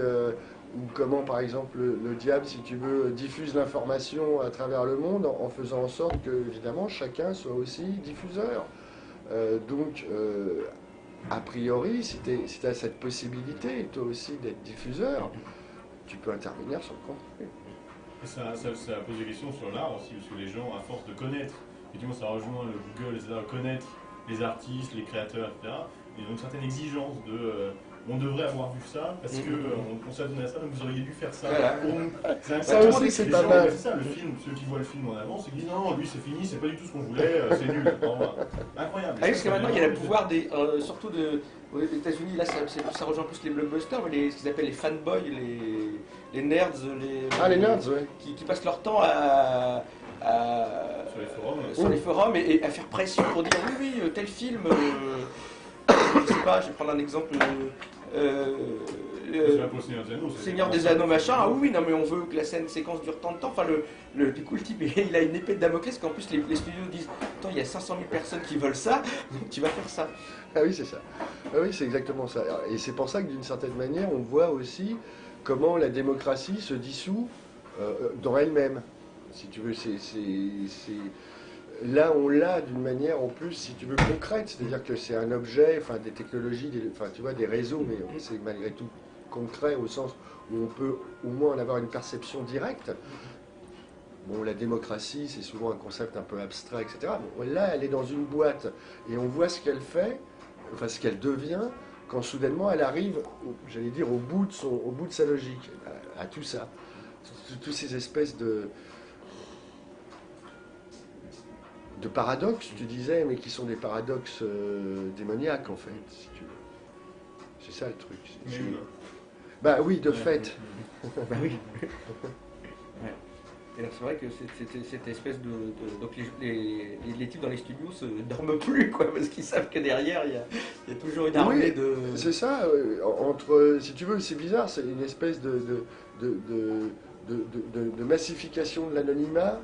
ou comment, par exemple, le diable, si tu veux, diffuse l'information à travers le monde en faisant en sorte que, évidemment, chacun soit aussi diffuseur. Donc, a priori, si tu as cette possibilité, toi aussi, d'être diffuseur, tu peux intervenir sur le contenu. Et ça pose des questions sur l'art aussi, parce que les gens, à force de connaître, effectivement, ça rejoint le Google, etc., connaître les artistes, les créateurs, etc., ils ont une certaine exigence de. On devrait avoir vu ça parce qu'on s'est donné à ça, donc vous auriez dû faire ça pour nous. Ça aussi, c'est pas mal. C'est ça, le film, ceux qui voient le film en avance, ils disent non, lui c'est fini, c'est pas du tout ce qu'on voulait, c'est nul. Au revoir. Incroyable. parce que maintenant, il y a le pouvoir surtout aux États-Unis, là ça rejoint plus les blockbusters, mais ce qu'ils appellent les fanboys, les nerds, les nerds, ouais. qui passent leur temps sur les forums et à faire pression pour dire oui, tel film. Je sais pas, je vais prendre un exemple. Seigneur des Anneaux, machin. Ah oui, non, mais on veut que la séquence dure tant de temps. Enfin, du coup, le type, il a une épée de Damoclès qu'en plus les studios disent attends, il y a 500 000 personnes qui veulent ça, donc tu vas faire ça. Ah oui, c'est ça. Ah oui, c'est exactement ça. Et c'est pour ça que d'une certaine manière, on voit aussi comment la démocratie se dissout dans elle-même. Si tu veux, là, on l'a d'une manière en plus, si tu veux, concrète, c'est-à-dire que c'est un objet, enfin des technologies, tu vois, des réseaux, mais c'est malgré tout concret au sens où on peut au moins en avoir une perception directe. Bon, la démocratie, c'est souvent un concept un peu abstrait, etc. Bon, là, elle est dans une boîte et on voit ce qu'elle fait, enfin ce qu'elle devient, quand soudainement elle arrive, j'allais dire, au bout de sa logique, à tout ça, toutes ces espèces de paradoxes, tu disais, mais qui sont des paradoxes démoniaques, en fait, si tu veux. C'est ça le truc. Bah oui, de fait. Bah oui. Et c'est vrai que cette espèce donc les types dans les studios se dorment plus, quoi, parce qu'ils savent que derrière, il y a toujours une armée de... C'est ça, si tu veux, c'est bizarre, c'est une espèce de massification de l'anonymat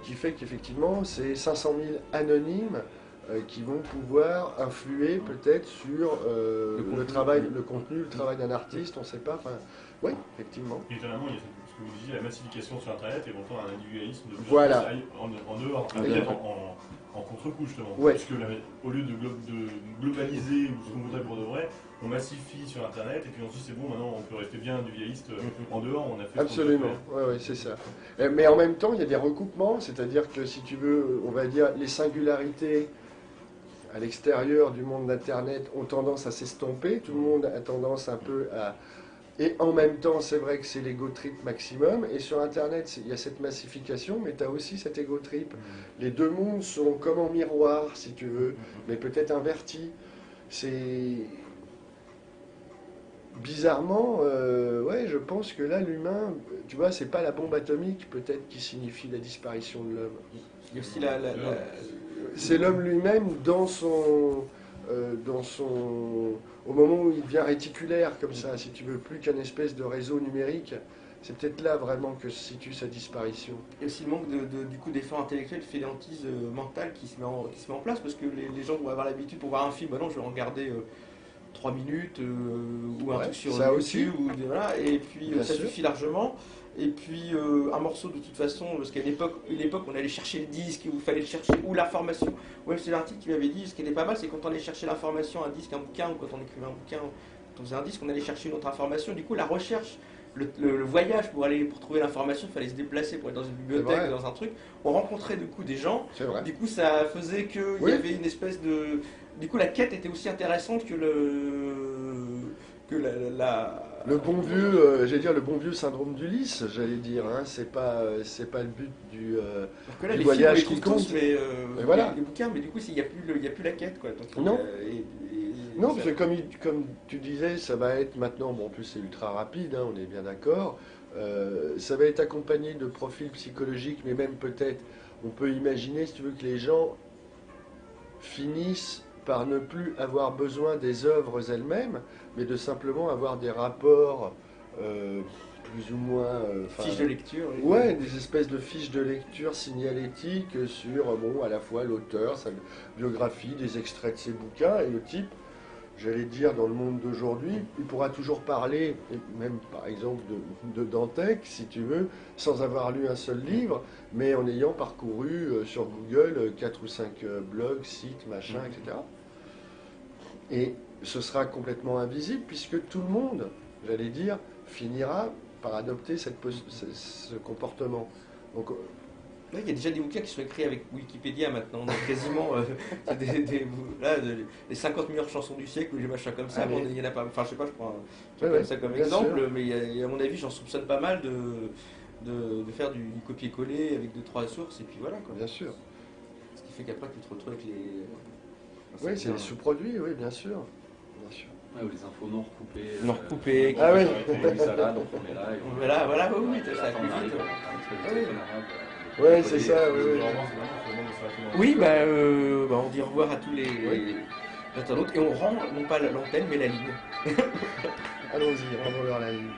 qui fait qu'effectivement, c'est 500 000 anonymes qui vont pouvoir influer peut-être sur le travail, le contenu, le travail d'un artiste, on ne sait pas. Enfin, oui, effectivement. Et étonnamment, il y a ce que vous disiez, la massification sur Internet et pourtant un individualisme de plus Voilà. en dehors, peut-être en contre-coup justement. Ouais. Parce que au lieu de globaliser ou ce qu'on voudrait pour de vrai, on massifie sur Internet et puis ensuite c'est bon, maintenant on peut rester bien individualiste en dehors, on a fait Absolument, oui, c'est ça. Mais en même temps, il y a des recoupements, c'est-à-dire que si tu veux, on va dire, les singularités à l'extérieur du monde d'Internet ont tendance à s'estomper, tout le monde a tendance un peu à... Et en même temps, c'est vrai que c'est l'ego trip maximum, et sur Internet, il y a cette massification, mais tu as aussi cet ego trip. Les deux mondes sont comme en miroir, si tu veux, mais peut-être invertis. C'est... Bizarrement, ouais, je pense que là, l'humain, tu vois, c'est pas la bombe atomique peut-être qui signifie la disparition de l'homme. Il y a aussi C'est l'homme lui-même au moment où il devient réticulaire comme ça, si tu veux, plus qu'un espèce de réseau numérique. C'est peut-être là vraiment que se situe sa disparition. Il y a aussi le manque du coup d'efforts intellectuels, de fainéantise mentale qui se met en place, parce que les gens vont avoir l'habitude pour voir un film, bah non, je vais en regarder 3 minutes ou un truc sur ça YouTube, aussi. Voilà, et puis Bien ça sûr. suffit largement. Et puis un morceau de toute façon, parce qu'à une époque on allait chercher le disque, où il fallait chercher ou l'information. Ouais, c'est l'article qui m'avait dit, ce qui était pas mal, c'est quand on allait chercher l'information, un disque, un bouquin, ou quand on écrivait un bouquin, quand on faisait un disque, on allait chercher une autre information. Du coup, la recherche, le voyage pour trouver l'information, il fallait se déplacer pour être dans une bibliothèque, dans un truc. On rencontrait du coup des gens. C'est vrai. Du coup, ça faisait qu'il y avait une espèce de... Du coup, la quête était aussi intéressante que Le bon vieux, j'allais dire le bon vieux syndrome d'Ulysse, j'allais dire. Hein, c'est pas le but du Alors que là, du les voyage films, on les qui trouve compte. tous, mais voilà. les bouquins, mais du coup, il n'y a plus la quête, quoi. Donc, Non. Non, ça- parce que comme tu disais, ça va être maintenant, bon en plus c'est ultra rapide, hein, on est bien d'accord, ça va être accompagné de profils psychologiques, mais même peut-être, on peut imaginer, si tu veux, que les gens finissent par ne plus avoir besoin des œuvres elles-mêmes, mais de simplement avoir des rapports plus ou moins... fiche de lecture. Ouais, des espèces de fiches de lecture signalétiques sur, bon, à la fois l'auteur, sa biographie, des extraits de ses bouquins, et le type, j'allais dire, dans le monde d'aujourd'hui, il pourra toujours parler, et même par exemple de Dantec, si tu veux, sans avoir lu un seul livre, mais en ayant parcouru sur Google 4 ou 5 blogs, sites, machins, etc. Et ce sera complètement invisible, puisque tout le monde, j'allais dire, finira par adopter ce comportement. Donc, Oui, il y a déjà des bouquins qui sont écrits avec Wikipédia maintenant, donc quasiment les 50 meilleures chansons du siècle ou des machins comme ça. Ah, Bon, mais- il y en a pas, enfin je sais pas, je prends Ouais, ça comme bien exemple, sûr. mais à mon avis j'en soupçonne pas mal de faire du copier-coller avec 2-3 sources et puis voilà quoi. bien sûr. Ce qui fait qu'après tu te retrouves avec les... Oui, c'est des sous-produits, oui, bien sûr. Bien sûr. Ouais, ou les infos non recoupées. Non recoupées. Ah oui. On met ça là, donc on met là. Et on... Voilà, voilà, oui, ça Attends, plus on arrive vite. à un espèce de Ah oui. téléphone arabe, Ouais, c'est ça, oui, oui. Oui, on dit au revoir à tous les internautes et on rend non pas l'antenne mais la ligne. Allons-y, rendons-leur la ligne.